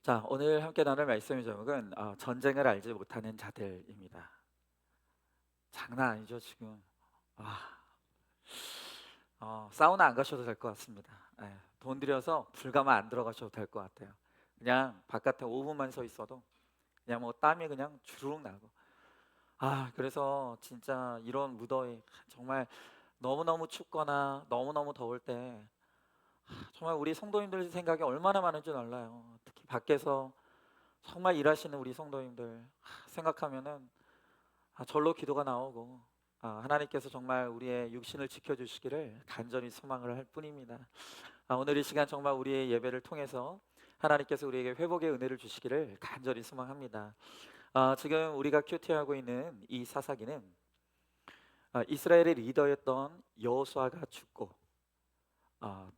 자, 오늘 함께 나눌 말씀의 제목은 전쟁을 알지 못하는 자들입니다. 장난 아니죠, 지금. 아, 사우나 안 가셔도 될 것 같습니다. 예, 돈 들여서 불가마 안 들어가셔도 될 것 같아요. 그냥 바깥에 5분만 서 있어도 그냥 뭐 땀이 그냥 주르륵 나고. 그래서 진짜 이런 무더위 정말 너무너무 춥거나 너무너무 더울 때 정말 우리 성도님들 생각이 얼마나 많은 줄 몰라요. 특히 밖에서 정말 일하시는 우리 성도님들 생각하면은 절로 기도가 나오고 하나님께서 정말 우리의 육신을 지켜주시기를 간절히 소망을 할 뿐입니다. 오늘 이 시간 정말 우리의 예배를 통해서 하나님께서 우리에게 회복의 은혜를 주시기를 간절히 소망합니다. 지금 우리가 큐티하고 있는 이 사사기는 이스라엘의 리더였던 여호수아가 죽고 아,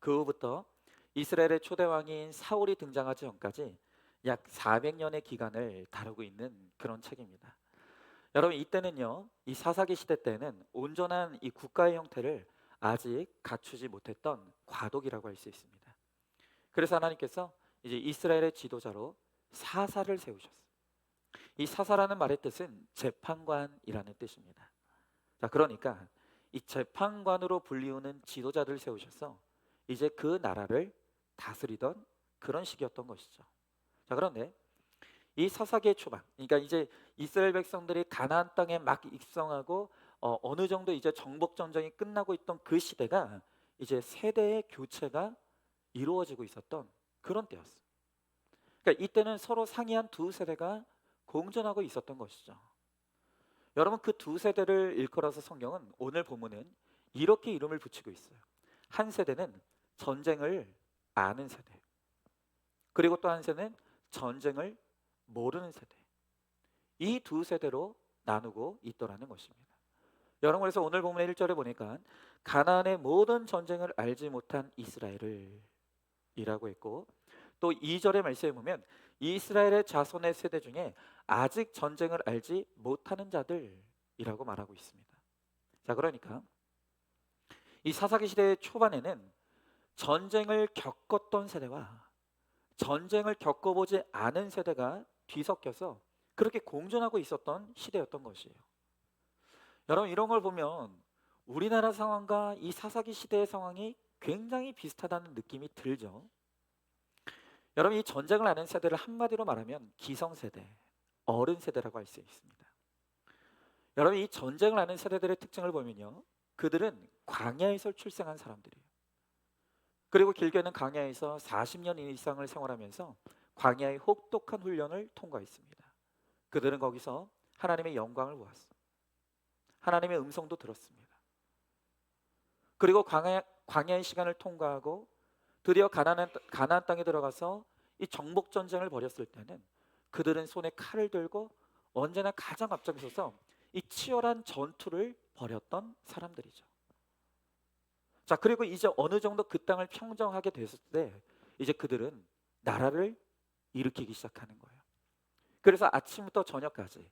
그 후부터 이스라엘의 초대 왕인 사울이 등장하기 전까지 약 400년의 기간을 다루고 있는 그런 책입니다. 여러분, 이때는요, 이 사사기 시대 때는 온전한 이 국가의 형태를 아직 갖추지 못했던 과도기라고 할 수 있습니다. 그래서 하나님께서 이제 이스라엘의 지도자로 사사를 세우셨어요. 이 사사라는 말의 뜻은 재판관이라는 뜻입니다. 자, 그러니까 이 재판관으로 불리우는 지도자들 세우셔서 이제 그 나라를 다스리던 그런 시기였던 것이죠. 자, 그런데 이 사사기의 초반, 그러니까 이제 이스라엘 백성들이 가나안 땅에 막 입성하고 어느 정도 이제 정복 전쟁이 끝나고 있던 그 시대가 이제 세대의 교체가 이루어지고 있었던 그런 때였어요. 그러니까 이때는 서로 상이한 두 세대가 공존하고 있었던 것이죠. 여러분, 그 두 세대를 일컬어서 성경은 오늘 본문은 이렇게 이름을 붙이고 있어요. 한 세대는 전쟁을 아는 세대, 그리고 또 한 세대는 전쟁을 모르는 세대. 이 두 세대로 나누고 있더라는 것입니다. 여러분, 그래서 오늘 본문의 1절에 보니까 가나안의 모든 전쟁을 알지 못한 이스라엘을 이라고 했고, 또 2절의 말씀에 보면 이스라엘의 자손의 세대 중에 아직 전쟁을 알지 못하는 자들이라고 말하고 있습니다. 자, 그러니까 이 사사기 시대의 초반에는 전쟁을 겪었던 세대와 전쟁을 겪어보지 않은 세대가 뒤섞여서 그렇게 공존하고 있었던 시대였던 것이에요. 여러분, 이런 걸 보면 우리나라 상황과 이 사사기 시대의 상황이 굉장히 비슷하다는 느낌이 들죠. 여러분, 이 전쟁을 아는 세대를 한마디로 말하면 기성세대, 어른 세대라고 할 수 있습니다. 여러분, 이 전쟁을 아는 세대들의 특징을 보면요, 그들은 광야에서 출생한 사람들이에요. 그리고 길게는 광야에서 40년 이상을 생활하면서 광야의 혹독한 훈련을 통과했습니다. 그들은 거기서 하나님의 영광을 보았어. 하나님의 음성도 들었습니다. 그리고 광야의 시간을 통과하고 드디어 가나안 땅에 들어가서 이 정복 전쟁을 벌였을 때는 그들은 손에 칼을 들고 언제나 가장 앞장에 서서 이 치열한 전투를 벌였던 사람들이죠. 자, 그리고 이제 어느 정도 그 땅을 평정하게 됐을 때 이제 그들은 나라를 일으키기 시작하는 거예요. 그래서 아침부터 저녁까지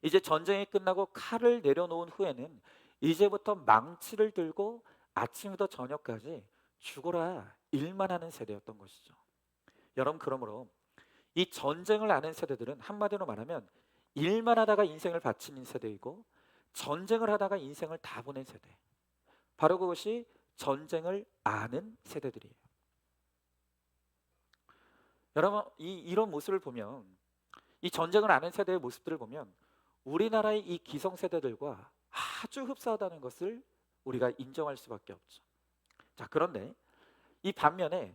이제 전쟁이 끝나고 칼을 내려놓은 후에는 이제부터 망치를 들고 아침부터 저녁까지 죽어라 일만 하는 세대였던 것이죠. 여러분, 그러므로 이 전쟁을 아는 세대들은 한마디로 말하면 일만 하다가 인생을 바치는 세대이고 전쟁을 하다가 인생을 다 보낸 세대, 바로 그것이 전쟁을 아는 세대들이에요. 여러분, 이런 모습을 보면, 이 전쟁을 아는 세대의 모습들을 보면 우리나라의 이 기성세대들과 아주 흡사하다는 것을 우리가 인정할 수밖에 없죠. 자, 그런데 이 반면에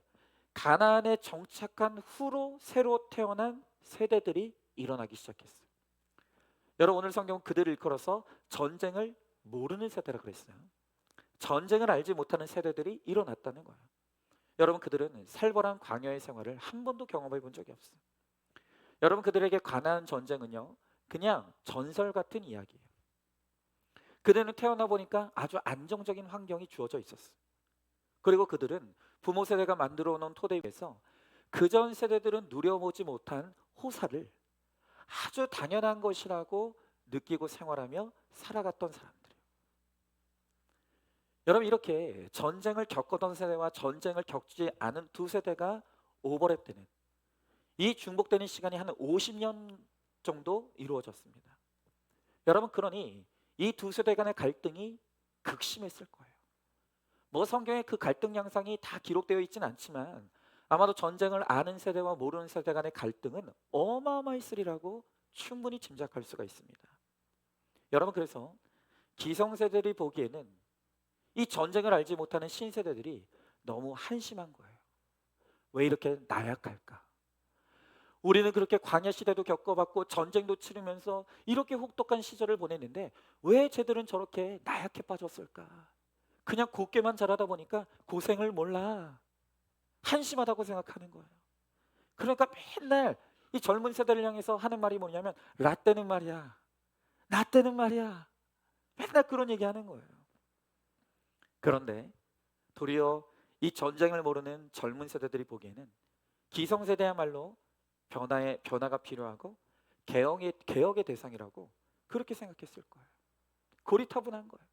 가나안에 정착한 후로 새로 태어난 세대들이 일어나기 시작했어요. 여러분, 오늘 성경은 그들을 일컬어서 전쟁을 모르는 세대라 그랬어요. 전쟁을 알지 못하는 세대들이 일어났다는 거예요. 여러분, 그들은 살벌한 광야의 생활을 한 번도 경험해 본 적이 없어요. 여러분, 그들에게 관한 전쟁은요, 그냥 전설 같은 이야기예요. 그들은 태어나 보니까 아주 안정적인 환경이 주어져 있었어요. 그리고 그들은 부모 세대가 만들어 놓은 토대 위에서 그전 세대들은 누려보지 못한 호사를 아주 당연한 것이라고 느끼고 생활하며 살아갔던 사람들이에요. 여러분, 이렇게 전쟁을 겪었던 세대와 전쟁을 겪지 않은 두 세대가 오버랩되는 이 중복되는 시간이 한 50년 정도 이루어졌습니다. 여러분, 그러니 이 두 세대 간의 갈등이 극심했을 거예요. 뭐 성경에 그 갈등 양상이 다 기록되어 있지는 않지만 아마도 전쟁을 아는 세대와 모르는 세대 간의 갈등은 어마어마했으리라고 충분히 짐작할 수가 있습니다. 여러분, 그래서 기성세대들이 보기에는 이 전쟁을 알지 못하는 신세대들이 너무 한심한 거예요. 왜 이렇게 나약할까? 우리는 그렇게 광야 시대도 겪어봤고 전쟁도 치르면서 이렇게 혹독한 시절을 보냈는데 왜 쟤들은 저렇게 나약해 빠졌을까? 그냥 곱게만 자라다 보니까 고생을 몰라. 한심하다고 생각하는 거예요. 그러니까 맨날 이 젊은 세대를 향해서 하는 말이 뭐냐면 라떼는 말이야, 나 때는 말이야, 맨날 그런 얘기하는 거예요. 그런데 도리어 이 전쟁을 모르는 젊은 세대들이 보기에는 기성세대야말로 변화가 필요하고 개혁의 대상이라고 그렇게 생각했을 거예요. 고리타분한 거예요.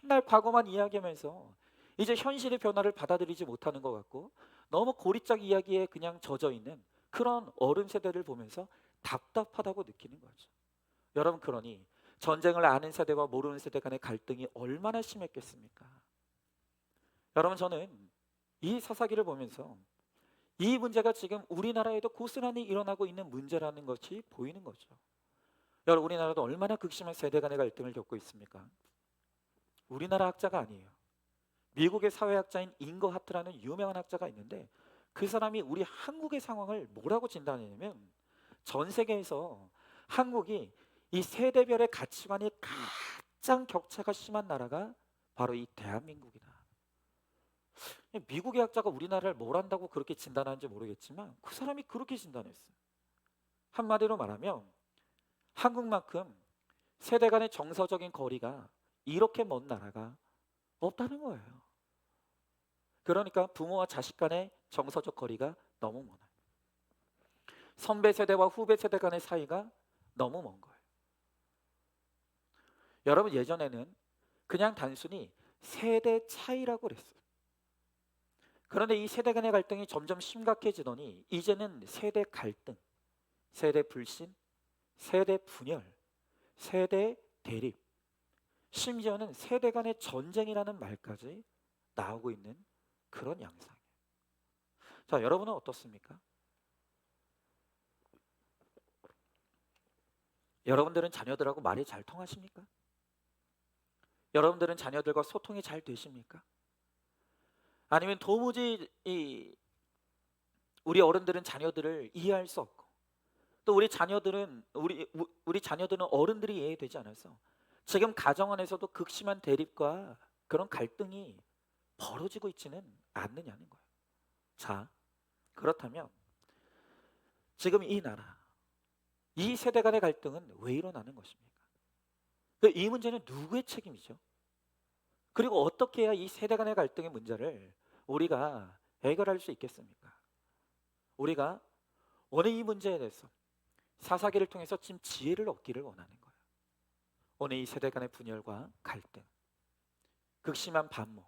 맨날 과거만 이야기하면서 이제 현실의 변화를 받아들이지 못하는 것 같고 너무 고리짝 이야기에 그냥 젖어 있는 그런 어른 세대를 보면서 답답하다고 느끼는 거죠. 여러분, 그러니 전쟁을 아는 세대와 모르는 세대 간의 갈등이 얼마나 심했겠습니까? 여러분, 저는 이 사사기를 보면서 이 문제가 지금 우리나라에도 고스란히 일어나고 있는 문제라는 것이 보이는 거죠. 여러분, 우리나라도 얼마나 극심한 세대 간의 갈등을 겪고 있습니까? 우리나라 학자가 아니에요. 미국의 사회학자인 잉거 하트라는 유명한 학자가 있는데 그 사람이 우리 한국의 상황을 뭐라고 진단했냐면 전 세계에서 한국이 이 세대별의 가치관이 가장 격차가 심한 나라가 바로 이 대한민국이다. 미국의 학자가 우리나라를 뭘 한다고 그렇게 진단하는지 모르겠지만 그 사람이 그렇게 진단했어요. 한마디로 말하면 한국만큼 세대 간의 정서적인 거리가 이렇게 먼 나라가 없다는 거예요. 그러니까 부모와 자식 간의 정서적 거리가 너무 멀어요. 선배 세대와 후배 세대 간의 사이가 너무 먼 거예요. 여러분, 예전에는 그냥 단순히 세대 차이라고 그랬어요. 그런데 이 세대 간의 갈등이 점점 심각해지더니 이제는 세대 갈등, 세대 불신, 세대 분열, 세대 대립, 심지어는 세대 간의 전쟁이라는 말까지 나오고 있는 그런 양상이에요. 자, 여러분은 어떻습니까? 여러분들은 자녀들하고 말이 잘 통하십니까? 여러분들은 자녀들과 소통이 잘 되십니까? 아니면 도무지 우리 어른들은 자녀들을 이해할 수 없고 또 우리 자녀들은 어른들이 이해되지 않아서 지금 가정 안에서도 극심한 대립과 그런 갈등이 벌어지고 있지는 않느냐는 거예요. 자, 그렇다면 지금 이 나라, 이 세대 간의 갈등은 왜 일어나는 것입니까? 이 문제는 누구의 책임이죠? 그리고 어떻게 해야 이 세대 간의 갈등의 문제를 우리가 해결할 수 있겠습니까? 우리가 오늘 이 문제에 대해서 사사기를 통해서 지금 지혜를 얻기를 원하는 거예요. 오늘 이 세대 간의 분열과 갈등, 극심한 반목,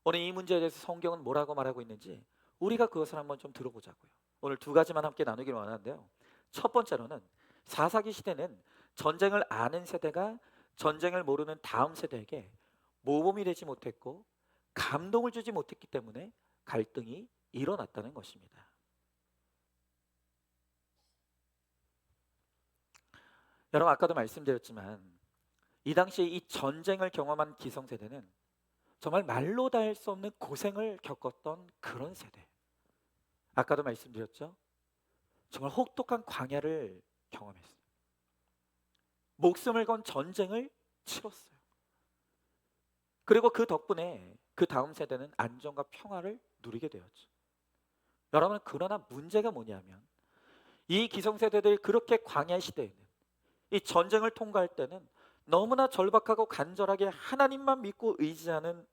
오늘 이 문제에 대해서 성경은 뭐라고 말하고 있는지 우리가 그것을 한번 좀 들어보자고요. 오늘 두 가지만 함께 나누기를 원하는데요. 첫 번째로는 사사기 시대는 전쟁을 아는 세대가 전쟁을 모르는 다음 세대에게 모범이 되지 못했고 감동을 주지 못했기 때문에 갈등이 일어났다는 것입니다. 여러분, 아까도 말씀드렸지만 이 당시에 이 전쟁을 경험한 기성세대는 정말 말로 다 할 수 없는 고생을 겪었던 그런 세대. 아까도 말씀드렸죠. 정말 혹독한 광야를 경험했어요. 목숨을 건 전쟁을 치렀어요. 그리고 그 덕분에 그 다음 세대는 안정과 평화를 누리게 되었죠. 여러분, 그러나 문제가 뭐냐면 이 기성세대들이 그렇게 광야 시대에는 이 전쟁을 통과할 때는 너무나 절박하고 간절하게 하나님만 믿고 의지하는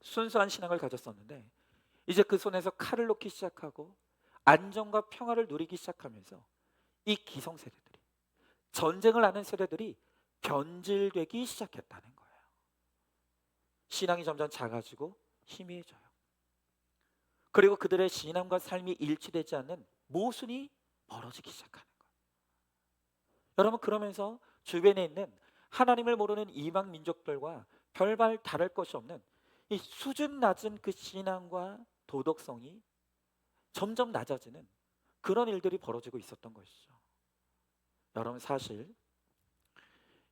순수한 신앙을 가졌었는데 이제 그 손에서 칼을 놓기 시작하고 안정과 평화를 누리기 시작하면서 이 기성세대들이 전쟁을 아는 세대들이 변질되기 시작했다는 거예요. 신앙이 점점 작아지고 희미해져요. 그리고 그들의 신앙과 삶이 일치되지 않는 모순이 벌어지기 시작하는 거예요. 여러분, 그러면서 주변에 있는 하나님을 모르는 이방 민족들과 별반 다를 것이 없는 이 수준 낮은 그 신앙과 도덕성이 점점 낮아지는 그런 일들이 벌어지고 있었던 것이죠. 여러분, 사실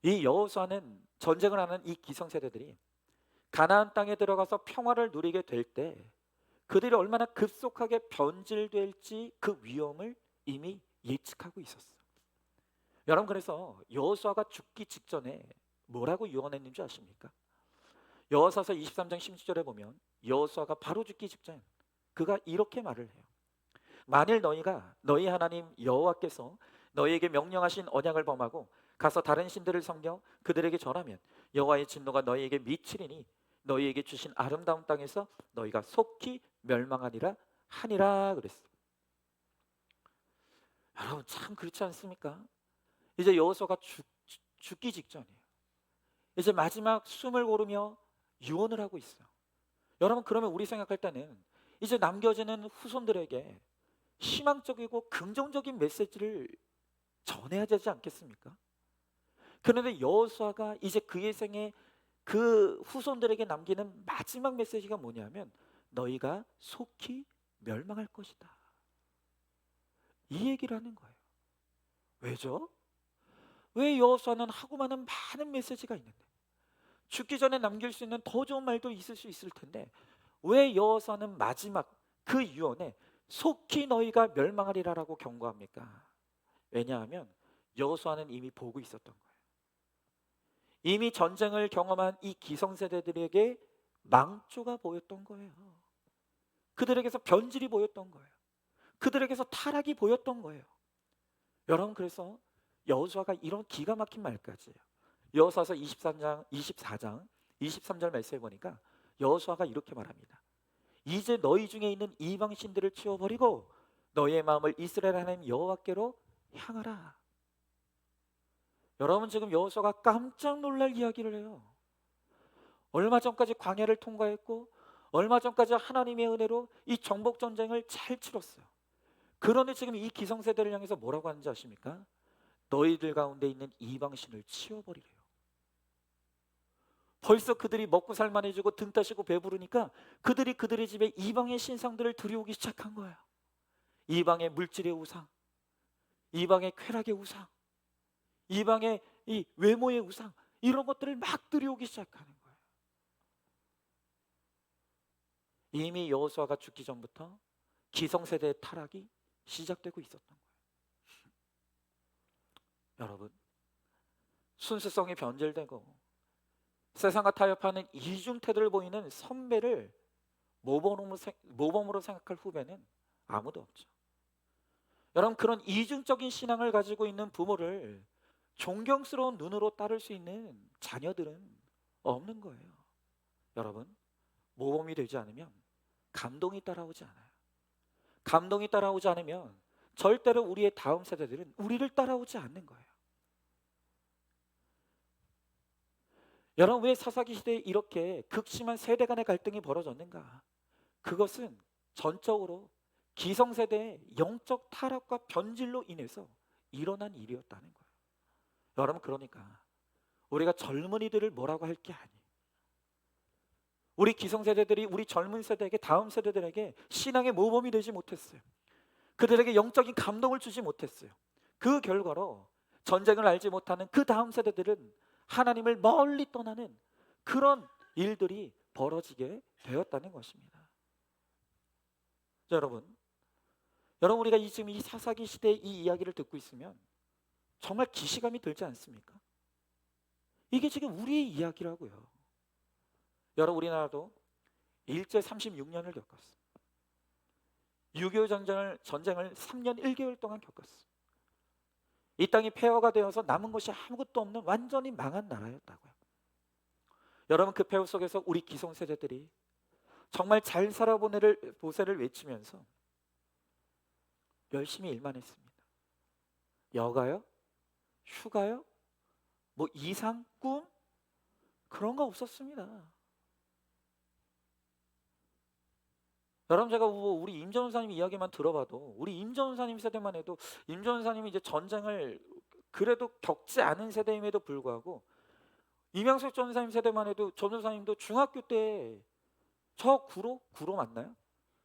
이 여호수아는 전쟁을 하는 이 기성세대들이 가나안 땅에 들어가서 평화를 누리게 될 때 그들이 얼마나 급속하게 변질될지 그 위험을 이미 예측하고 있었어요. 여러분, 그래서 여호수아가 죽기 직전에 뭐라고 유언했는지 아십니까? 여호수아서 23장 16절에 보면 여호수아가 바로 죽기 직전 그가 이렇게 말을 해요. 만일 너희가 너희 하나님 여호와께서 너희에게 명령하신 언약을 범하고 가서 다른 신들을 섬겨 그들에게 절하면 여호와의 진노가 너희에게 미치리니 너희에게 주신 아름다운 땅에서 너희가 속히 멸망하리라 하니라 그랬어요. 여러분, 참 그렇지 않습니까? 이제 여호수아가 죽기 직전이에요. 이제 마지막 숨을 고르며 유언을 하고 있어요. 여러분, 그러면 우리 생각할 때는 이제 남겨지는 후손들에게 희망적이고 긍정적인 메시지를 전해야 되지 않겠습니까? 그런데 여호수아가 이제 그의 생에 그 후손들에게 남기는 마지막 메시지가 뭐냐면 너희가 속히 멸망할 것이다, 이 얘기를 하는 거예요. 왜죠? 왜 여호수아는 하고 많은 많은 메시지가 있는데 죽기 전에 남길 수 있는 더 좋은 말도 있을 수 있을 텐데 왜 여호수아는 마지막 그 유언에 속히 너희가 멸망하리라라고 경고합니까? 왜냐하면 여호수아는 이미 보고 있었던 거예요. 이미 전쟁을 경험한 이 기성세대들에게 망조가 보였던 거예요. 그들에게서 변질이 보였던 거예요. 그들에게서 타락이 보였던 거예요. 여러분, 그래서 여호수아가 이런 기가 막힌 말까지 해요. 여호수아서 24장 23절 말씀해 보니까 여호수아가 이렇게 말합니다. 이제 너희 중에 있는 이방 신들을 치워버리고 너희의 마음을 이스라엘 하나님 여호와께로 향하라. 여러분, 지금 여호수아가 깜짝 놀랄 이야기를 해요. 얼마 전까지 광야를 통과했고 얼마 전까지 하나님의 은혜로 이 정복 전쟁을 잘 치렀어요. 그런데 지금 이 기성세대를 향해서 뭐라고 하는지 아십니까? 너희들 가운데 있는 이방신을 치워버리래요. 벌써 그들이 먹고 살만해지고 등 따시고 배부르니까 그들이 그들의 집에 이방의 신상들을 들여오기 시작한 거예요. 이방의 물질의 우상, 이방의 쾌락의 우상, 이방의 이 외모의 우상, 이런 것들을 막 들여오기 시작하는 거예요. 이미 여호수아가 죽기 전부터 기성세대의 타락이 시작되고 있었던 거예요. 여러분, 순수성이 변질되고 세상과 타협하는 이중태도를 보이는 선배를 모범으로 생각할 후배는 아무도 없죠. 여러분, 그런 이중적인 신앙을 가지고 있는 부모를 존경스러운 눈으로 따를 수 있는 자녀들은 없는 거예요. 여러분, 모범이 되지 않으면 감동이 따라오지 않아요. 감동이 따라오지 않으면 절대로 우리의 다음 세대들은 우리를 따라오지 않는 거예요. 여러분, 왜 사사기 시대에 이렇게 극심한 세대 간의 갈등이 벌어졌는가? 그것은 전적으로 기성세대의 영적 타락과 변질로 인해서 일어난 일이었다는 거예요. 여러분, 그러니까 우리가 젊은이들을 뭐라고 할 게 아니에요. 우리 기성세대들이 우리 젊은 세대에게, 다음 세대들에게 신앙의 모범이 되지 못했어요. 그들에게 영적인 감동을 주지 못했어요. 그 결과로 전쟁을 알지 못하는 그 다음 세대들은 하나님을 멀리 떠나는 그런 일들이 벌어지게 되었다는 것입니다. 자, 여러분 우리가 지금 이 사사기 시대의 이 이야기를 듣고 있으면 정말 기시감이 들지 않습니까? 이게 지금 우리의 이야기라고요. 여러분, 우리나라도 일제 36년을 겪었어요. 6.25 전쟁을 3년 1개월 동안 겪었어요. 이 땅이 폐허가 되어서 남은 것이 아무것도 없는 완전히 망한 나라였다고요. 여러분, 그 폐허 속에서 우리 기성세대들이 정말 잘 살아보세를 외치면서 열심히 일만 했습니다. 여가요? 휴가요? 뭐 이상, 꿈? 그런 거 없었습니다. 여러분 제가 우리 임 전사님 이야기만 들어봐도 우리 임 전사님 세대만 해도 임 전사님이 이제 전쟁을 그래도 겪지 않은 세대임에도 불구하고 이명석 전사님 세대만 해도 전 전사님도 중학교 때 저 구로 맞나요?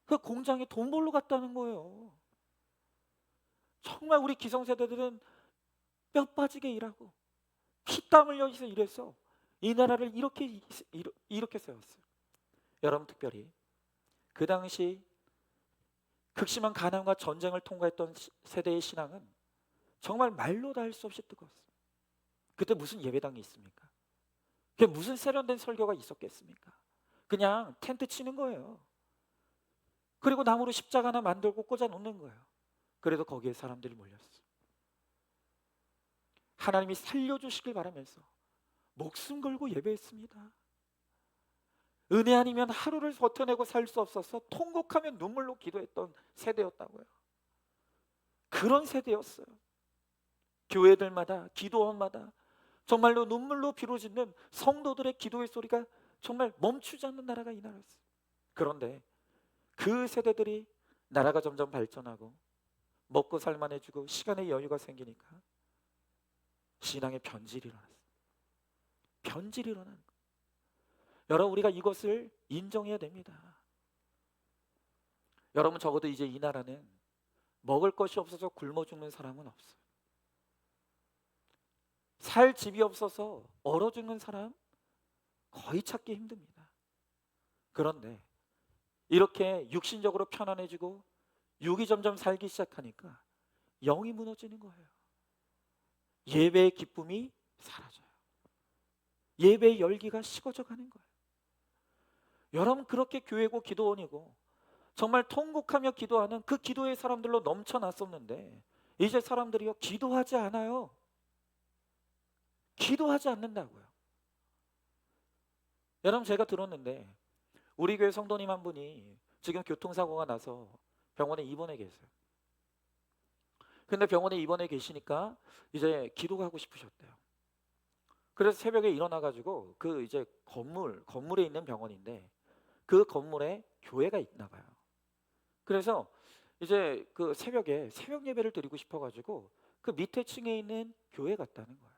그 공장에 돈 벌러 갔다는 거예요. 정말 우리 기성세대들은 뼈 빠지게 일하고 피땀 흘려서 일해서 이 나라를 이렇게 세웠어요. 여러분 특별히 그 당시 극심한 가난과 전쟁을 통과했던 세대의 신앙은 정말 말로 다 할 수 없이 뜨거웠어요. 그때 무슨 예배당이 있습니까? 그게 무슨 세련된 설교가 있었겠습니까? 그냥 텐트 치는 거예요. 그리고 나무로 십자가 하나 만들고 꽂아 놓는 거예요. 그래도 거기에 사람들이 몰렸어요. 하나님이 살려주시길 바라면서 목숨 걸고 예배했습니다. 은혜 아니면 하루를 버텨내고 살 수 없어서 통곡하면 눈물로 기도했던 세대였다고요. 그런 세대였어요. 교회들마다 기도원마다 정말로 눈물로 비로짓는 성도들의 기도의 소리가 정말 멈추지 않는 나라가 이 나라였어요. 그런데 그 세대들이 나라가 점점 발전하고 먹고 살만해지고 시간의 여유가 생기니까 신앙의 변질이 일어났어요. 변질이 일어나는 거예요. 여러분 우리가 이것을 인정해야 됩니다. 여러분 적어도 이제 이 나라는 먹을 것이 없어서 굶어 죽는 사람은 없어요. 살 집이 없어서 얼어 죽는 사람 거의 찾기 힘듭니다. 그런데 이렇게 육신적으로 편안해지고 육이 점점 살기 시작하니까 영이 무너지는 거예요. 예배의 기쁨이 사라져요. 예배의 열기가 식어져 가는 거예요. 여러분 그렇게 교회고 기도원이고 정말 통곡하며 기도하는 그 기도의 사람들로 넘쳐났었는데 이제 사람들이요 기도하지 않아요. 기도하지 않는다고요. 여러분 제가 들었는데 우리 교회 성도님 한 분이 지금 교통사고가 나서 병원에 입원해 계세요. 근데 병원에 입원해 계시니까 이제 기도가 하고 싶으셨대요. 그래서 새벽에 일어나 가지고 그 이제 건물에 있는 병원인데 그 건물에 교회가 있나 봐요. 그래서 이제 그 새벽에 새벽 예배를 드리고 싶어 가지고 그 밑에 층에 있는 교회 갔다는 거예요.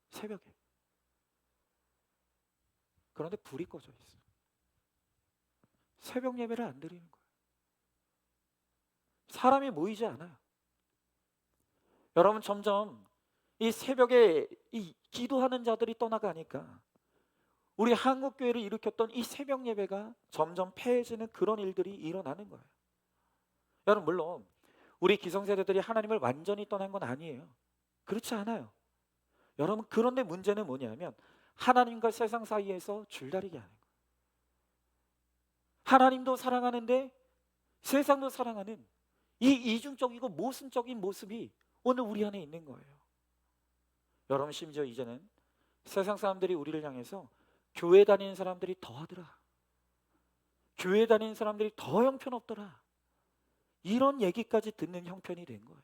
새벽에. 그런데 불이 꺼져 있어요. 새벽 예배를 안 드리는 거예요. 사람이 모이지 않아요. 여러분 점점 이 새벽에 이 기도하는 자들이 떠나가니까 우리 한국 교회를 일으켰던 이 새벽 예배가 점점 패해지는 그런 일들이 일어나는 거예요. 여러분 물론 우리 기성세대들이 하나님을 완전히 떠난 건 아니에요. 그렇지 않아요. 여러분 그런데 문제는 뭐냐면 하나님과 세상 사이에서 줄다리기 하는 거예요. 하나님도 사랑하는데 세상도 사랑하는 이 이중적이고 모순적인 모습이 오늘 우리 안에 있는 거예요. 여러분 심지어 이제는 세상 사람들이 우리를 향해서 교회 다니는 사람들이 더하더라. 교회 다니는 사람들이 더 형편없더라. 이런 얘기까지 듣는 형편이 된 거예요.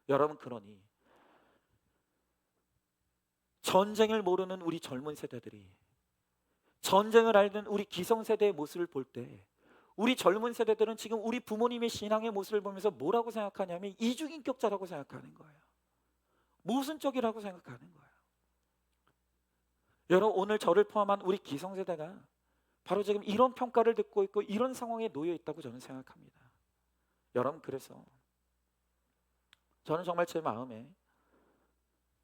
여러분 그러니 전쟁을 모르는 우리 젊은 세대들이 전쟁을 알는 우리 기성세대의 모습을 볼 때 우리 젊은 세대들은 지금 우리 부모님의 신앙의 모습을 보면서 뭐라고 생각하냐면 이중인격자라고 생각하는 거예요. 모순적이라고 생각하는 거예요. 여러분 오늘 저를 포함한 우리 기성세대가 바로 지금 이런 평가를 듣고 있고 이런 상황에 놓여 있다고 저는 생각합니다. 여러분 그래서 저는 정말 제 마음에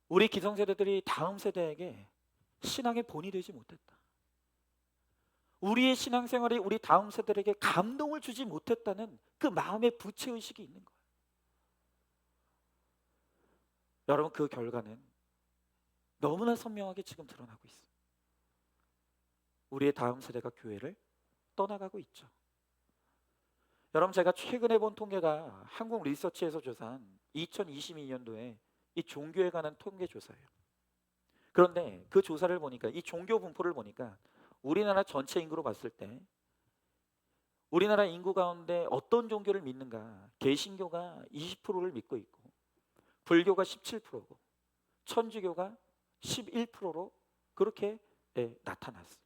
우리 기성세대들이 다음 세대에게 신앙의 본이 되지 못했다. 우리의 신앙생활이 우리 다음 세대에게 감동을 주지 못했다는 그 마음의 부채의식이 있는 거예요. 여러분 그 결과는 너무나 선명하게 지금 드러나고 있어요. 우리의 다음 세대가 교회를 떠나가고 있죠. 여러분 제가 최근에 본 통계가 한국 리서치에서 조사한 2022년도에 이 종교에 관한 통계 조사예요. 그런데 그 조사를 보니까 이 종교 분포를 보니까 우리나라 전체 인구로 봤을 때 우리나라 인구 가운데 어떤 종교를 믿는가? 개신교가 20%를 믿고 있고 불교가 17%고 천주교가 11%로 그렇게 나타났어요.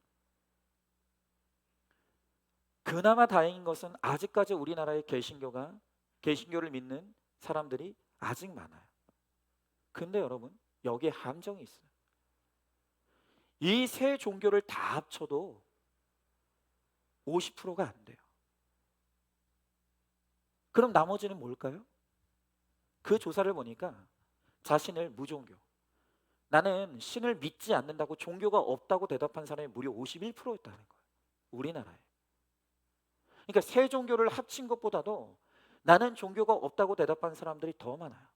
그나마 다행인 것은 아직까지 우리나라의 개신교를 믿는 사람들이 아직 많아요. 근데 여러분, 여기에 함정이 있어요. 이 세 종교를 다 합쳐도 50%가 안 돼요. 그럼 나머지는 뭘까요? 그 조사를 보니까 자신을 무종교, 나는 신을 믿지 않는다고, 종교가 없다고 대답한 사람이 무려 51%였다는 거예요. 우리나라에. 그러니까 세 종교를 합친 것보다도 나는 종교가 없다고 대답한 사람들이 더 많아요.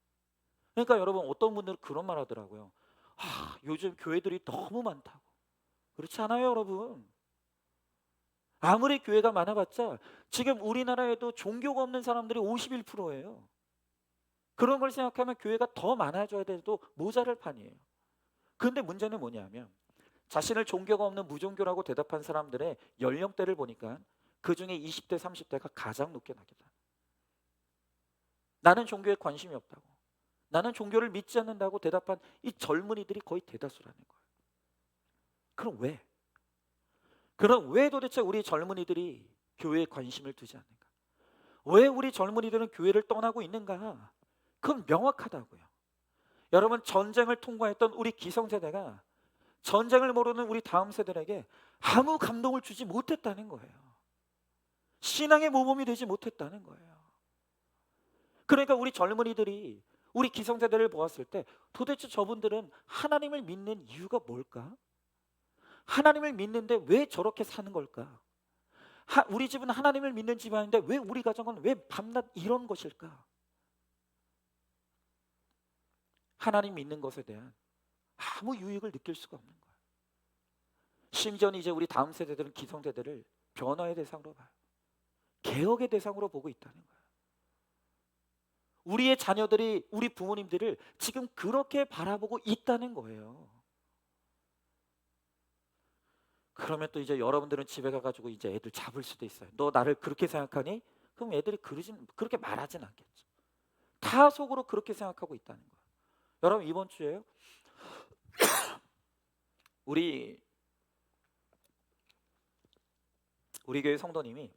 그러니까 여러분, 어떤 분들은 그런 말 하더라고요. 요즘 교회들이 너무 많다고. 그렇지 않아요, 여러분. 아무리 교회가 많아봤자 지금 우리나라에도 종교가 없는 사람들이 51%예요. 그런 걸 생각하면 교회가 더 많아져야 돼도 모자랄 판이에요. 그런데 문제는 뭐냐면, 자신을 종교가 없는 무종교라고 대답한 사람들의 연령대를 보니까 그중에 20대, 30대가 가장 높게 나겠다. 나는 종교에 관심이 없다고, 나는 종교를 믿지 않는다고 대답한 이 젊은이들이 거의 대다수라는 거예요. 그럼 왜 도대체 우리 젊은이들이 교회에 관심을 두지 않는가? 왜 우리 젊은이들은 교회를 떠나고 있는가? 그건 명확하다고요. 여러분, 전쟁을 통과했던 우리 기성세대가 전쟁을 모르는 우리 다음 세대에게 아무 감동을 주지 못했다는 거예요. 신앙의 모범이 되지 못했다는 거예요. 그러니까 우리 젊은이들이 우리 기성세대를 보았을 때 도대체 저분들은 하나님을 믿는 이유가 뭘까? 하나님을 믿는데 왜 저렇게 사는 걸까? 우리 집은 하나님을 믿는 집안인데 왜 우리 가정은 왜 밤낮 이런 것일까? 하나님 믿는 것에 대한 아무 유익을 느낄 수가 없는 거예요. 심지어는 이제 우리 다음 세대들은 기성세대를 변화의 대상으로 봐요. 개혁의 대상으로 보고 있다는 거예요. 우리의 자녀들이 우리 부모님들을 지금 그렇게 바라보고 있다는 거예요. 그러면 또 이제 여러분들은 집에 가가지고 이제 애들 잡을 수도 있어요. 너 나를 그렇게 생각하니? 그럼 애들이 그렇게 말하진 않겠죠. 다 속으로 그렇게 생각하고 있다는 거예요. 여러분, 이번 주에요, 우리 교회 성도님이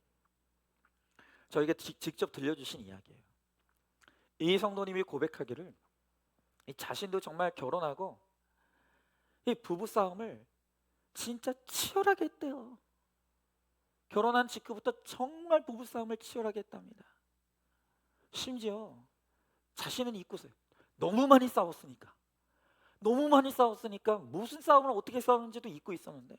저에게 직접 들려주신 이야기예요. 이 성도님이 고백하기를 이 자신도 정말 결혼하고 이 부부 싸움을 진짜 치열하게 했대요. 결혼한 직후부터 정말 부부 싸움을 치열하게 했답니다. 심지어 자신은 잊고서요. 너무 많이 싸웠으니까 무슨 싸움을 어떻게 싸웠는지도 잊고 있었는데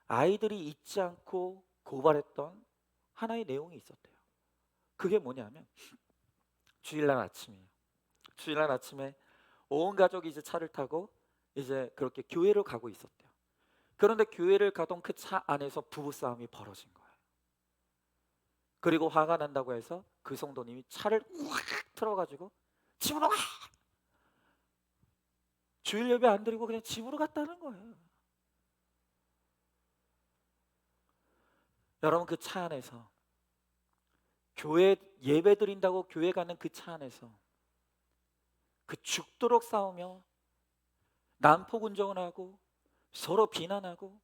아이들이 잊지 않고 고발했던 하나의 내용이 있었대요. 그게 뭐냐면 주일날 아침에 온 가족이 이제 차를 타고 이제 그렇게 교회를 가고 있었대요. 그런데 교회를 가던 그 차 안에서 부부싸움이 벌어진 거예요. 그리고 화가 난다고 해서 그 성도님이 차를 확 틀어가지고 집으로 가! 주일 예배 안 드리고 그냥 집으로 갔다는 거예요. 여러분, 그 차 안에서 교회 예배 드린다고 교회 가는 그 차 안에서 그 죽도록 싸우며 난폭운전을 하고 서로 비난하고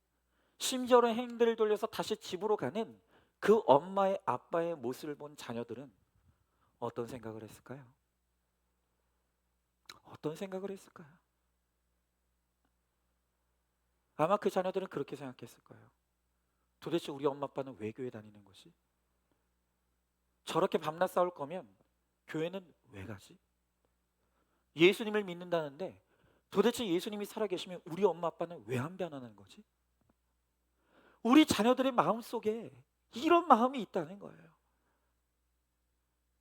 심지어는 행들을 돌려서 다시 집으로 가는 그 엄마의 아빠의 모습을 본 자녀들은 어떤 생각을 했을까요? 어떤 생각을 했을까요? 아마 그 자녀들은 그렇게 생각했을 거예요. 도대체 우리 엄마 아빠는 왜 교회 다니는 거지? 저렇게 밤낮 싸울 거면 교회는 왜 가지? 예수님을 믿는다는데 도대체 예수님이 살아계시면 우리 엄마 아빠는 왜 안 변하는 거지? 우리 자녀들의 마음속에 이런 마음이 있다는 거예요.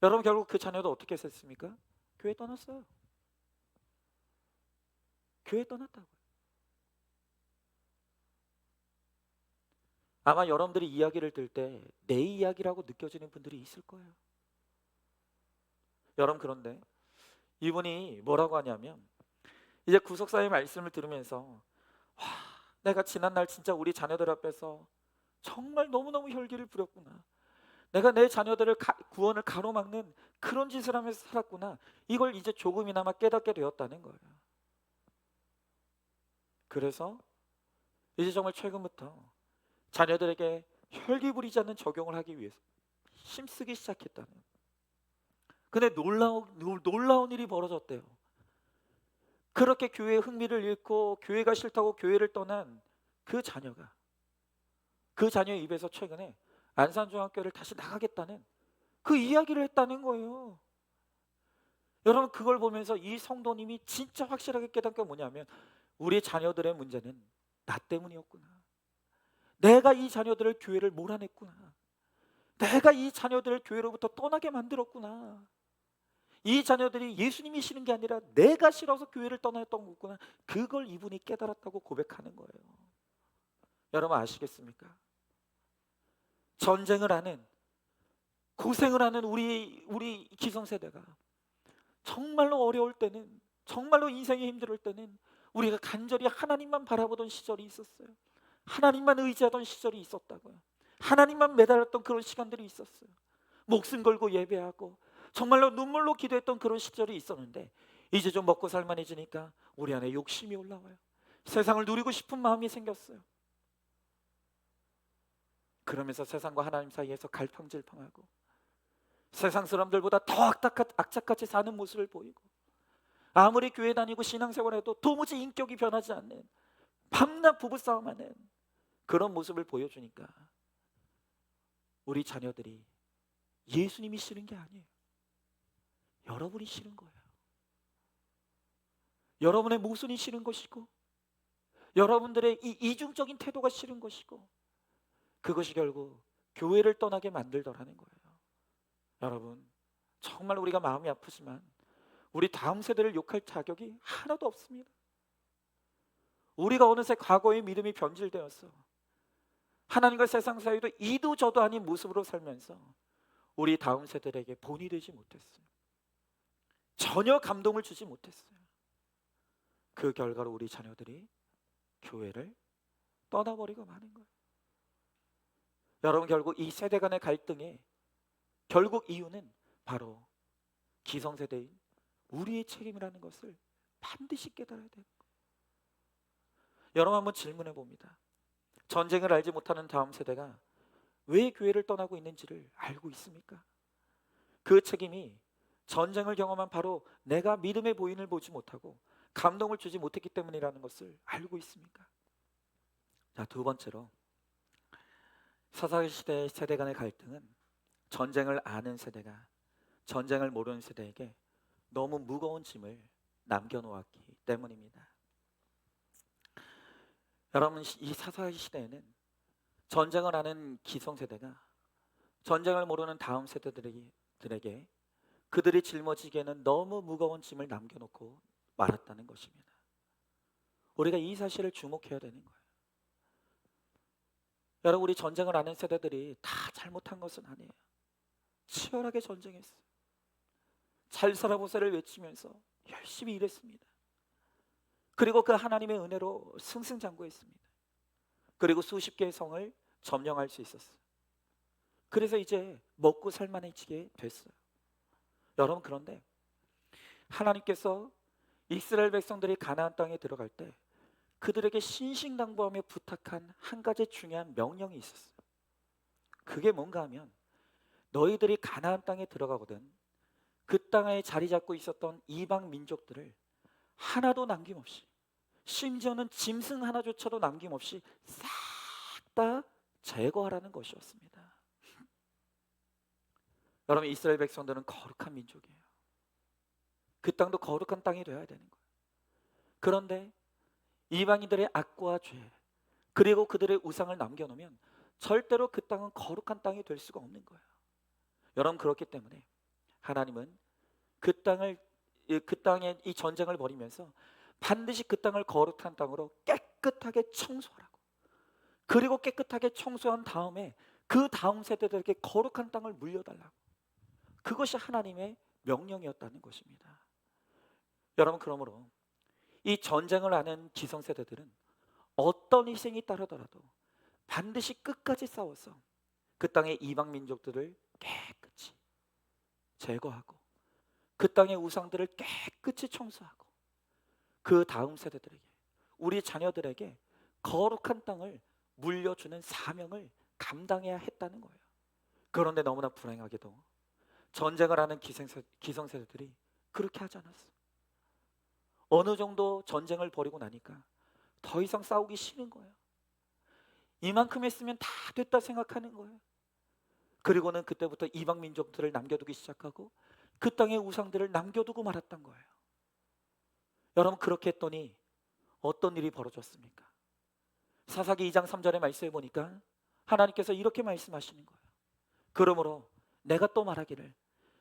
여러분, 결국 그 자녀도 어떻게 했습니까? 교회 떠났어요. 교회 떠났다고요. 아마 여러분들이 이야기를 들을 때 내 이야기라고 느껴지는 분들이 있을 거예요. 여러분, 그런데 이분이 뭐라고 하냐면 이제 구속사의 말씀을 들으면서 와, 내가 지난날 진짜 우리 자녀들 앞에서 정말 너무너무 혈기를 부렸구나. 내가 내 자녀들을 구원을 가로막는 그런 짓을 하면서 살았구나. 이걸 이제 조금이나마 깨닫게 되었다는 거예요. 그래서 이제 정말 최근부터 자녀들에게 혈기 부리지 않는 적용을 하기 위해서 힘쓰기 시작했다는. 근데 놀라운 일이 벌어졌대요. 그렇게 교회에 흥미를 잃고 교회가 싫다고 교회를 떠난 그 자녀가, 그 자녀의 입에서 최근에 안산중학교를 다시 나가겠다는 그 이야기를 했다는 거예요. 여러분, 그걸 보면서 이 성도님이 진짜 확실하게 깨닫은 게 뭐냐면, 우리 자녀들의 문제는 나 때문이었구나. 내가 이 자녀들을 교회를 몰아냈구나. 내가 이 자녀들을 교회로부터 떠나게 만들었구나. 이 자녀들이 예수님이 싫은 게 아니라 내가 싫어서 교회를 떠났던 거구나. 그걸 이분이 깨달았다고 고백하는 거예요. 여러분, 아시겠습니까? 전쟁을 하는, 고생을 하는 우리 기성세대가 정말로 어려울 때는, 정말로 인생이 힘들 때는 우리가 간절히 하나님만 바라보던 시절이 있었어요. 하나님만 의지하던 시절이 있었다고요. 하나님만 매달렸던 그런 시간들이 있었어요. 목숨 걸고 예배하고 정말로 눈물로 기도했던 그런 시절이 있었는데, 이제 좀 먹고 살만해지니까 우리 안에 욕심이 올라와요. 세상을 누리고 싶은 마음이 생겼어요. 그러면서 세상과 하나님 사이에서 갈팡질팡하고 세상 사람들보다 더 악착같이 사는 모습을 보이고, 아무리 교회 다니고 신앙생활해도 도무지 인격이 변하지 않는, 밤낮 부부싸움하는 그런 모습을 보여주니까 우리 자녀들이 예수님이 싫은 게 아니에요. 여러분이 싫은 거예요. 여러분의 모순이 싫은 것이고, 여러분들의 이 이중적인 태도가 싫은 것이고, 그것이 결국 교회를 떠나게 만들더라는 거예요. 여러분, 정말 우리가 마음이 아프지만 우리 다음 세대를 욕할 자격이 하나도 없습니다. 우리가 어느새 과거의 믿음이 변질되었어 하나님과 세상 사이도 이도 저도 아닌 모습으로 살면서 우리 다음 세대에게 본이 되지 못했어요. 전혀 감동을 주지 못했어요. 그 결과로 우리 자녀들이 교회를 떠나버리고 마는 거예요. 여러분, 결국 이 세대 간의 갈등의 결국 이유는 바로 기성세대인 우리의 책임이라는 것을 반드시 깨달아야 돼요. 여러분, 한번 질문해 봅니다. 전쟁을 알지 못하는 다음 세대가 왜 교회를 떠나고 있는지를 알고 있습니까? 그 책임이 전쟁을 경험한 바로 내가 믿음의 보인을 보지 못하고 감동을 주지 못했기 때문이라는 것을 알고 있습니까? 자, 두 번째로, 사사시대의 세대 간의 갈등은 전쟁을 아는 세대가 전쟁을 모르는 세대에게 너무 무거운 짐을 남겨놓았기 때문입니다. 여러분, 이 사사시대에는 전쟁을 아는 기성세대가 전쟁을 모르는 다음 세대들에게 그들이 짊어지기에는 너무 무거운 짐을 남겨놓고 말았다는 것입니다. 우리가 이 사실을 주목해야 되는 거예요. 여러분, 우리 전쟁을 아는 세대들이 다 잘못한 것은 아니에요. 치열하게 전쟁했어요. 잘 살아보세를 외치면서 열심히 일했습니다. 그리고 그 하나님의 은혜로 승승장구했습니다. 그리고 수십 개의 성을 점령할 수 있었어요. 그래서 이제 먹고 살만해지게 됐어요. 여러분, 그런데 하나님께서 이스라엘 백성들이 가나안 땅에 들어갈 때 그들에게 신신당부하며 부탁한 한 가지 중요한 명령이 있었어요. 그게 뭔가 하면, 너희들이 가나안 땅에 들어가거든 그 땅에 자리 잡고 있었던 이방 민족들을 하나도 남김없이, 심지어는 짐승 하나조차도 남김없이 싹 다 제거하라는 것이었습니다. 여러분, 이스라엘 백성들은 거룩한 민족이에요. 그 땅도 거룩한 땅이 되어야 되는 거예요. 그런데 이방인들의 악과 죄, 그리고 그들의 우상을 남겨놓으면 절대로 그 땅은 거룩한 땅이 될 수가 없는 거예요. 여러분, 그렇기 때문에 하나님은 그 땅에 이 전쟁을 벌이면서 반드시 그 땅을 거룩한 땅으로 깨끗하게 청소하라고, 그리고 깨끗하게 청소한 다음에 그 다음 세대들에게 거룩한 땅을 물려달라고, 그것이 하나님의 명령이었다는 것입니다. 여러분, 그러므로 이 전쟁을 아는 기성세대들은 어떤 희생이 따르더라도 반드시 끝까지 싸워서 그 땅의 이방 민족들을 깨끗이 제거하고 그 땅의 우상들을 깨끗이 청소하고 그 다음 세대들에게, 우리 자녀들에게 거룩한 땅을 물려주는 사명을 감당해야 했다는 거예요. 그런데 너무나 불행하게도 전쟁을 하는 기성세대들이 그렇게 하지 않았어요. 어느 정도 전쟁을 벌이고 나니까 더 이상 싸우기 싫은 거예요. 이만큼 했으면 다 됐다 생각하는 거예요. 그리고는 그때부터 이방 민족들을 남겨두기 시작하고 그 땅의 우상들을 남겨두고 말았던 거예요. 여러분, 그렇게 했더니 어떤 일이 벌어졌습니까? 사사기 2장 3절의 말씀에 보니까 하나님께서 이렇게 말씀하시는 거예요. 그러므로 내가 또 말하기를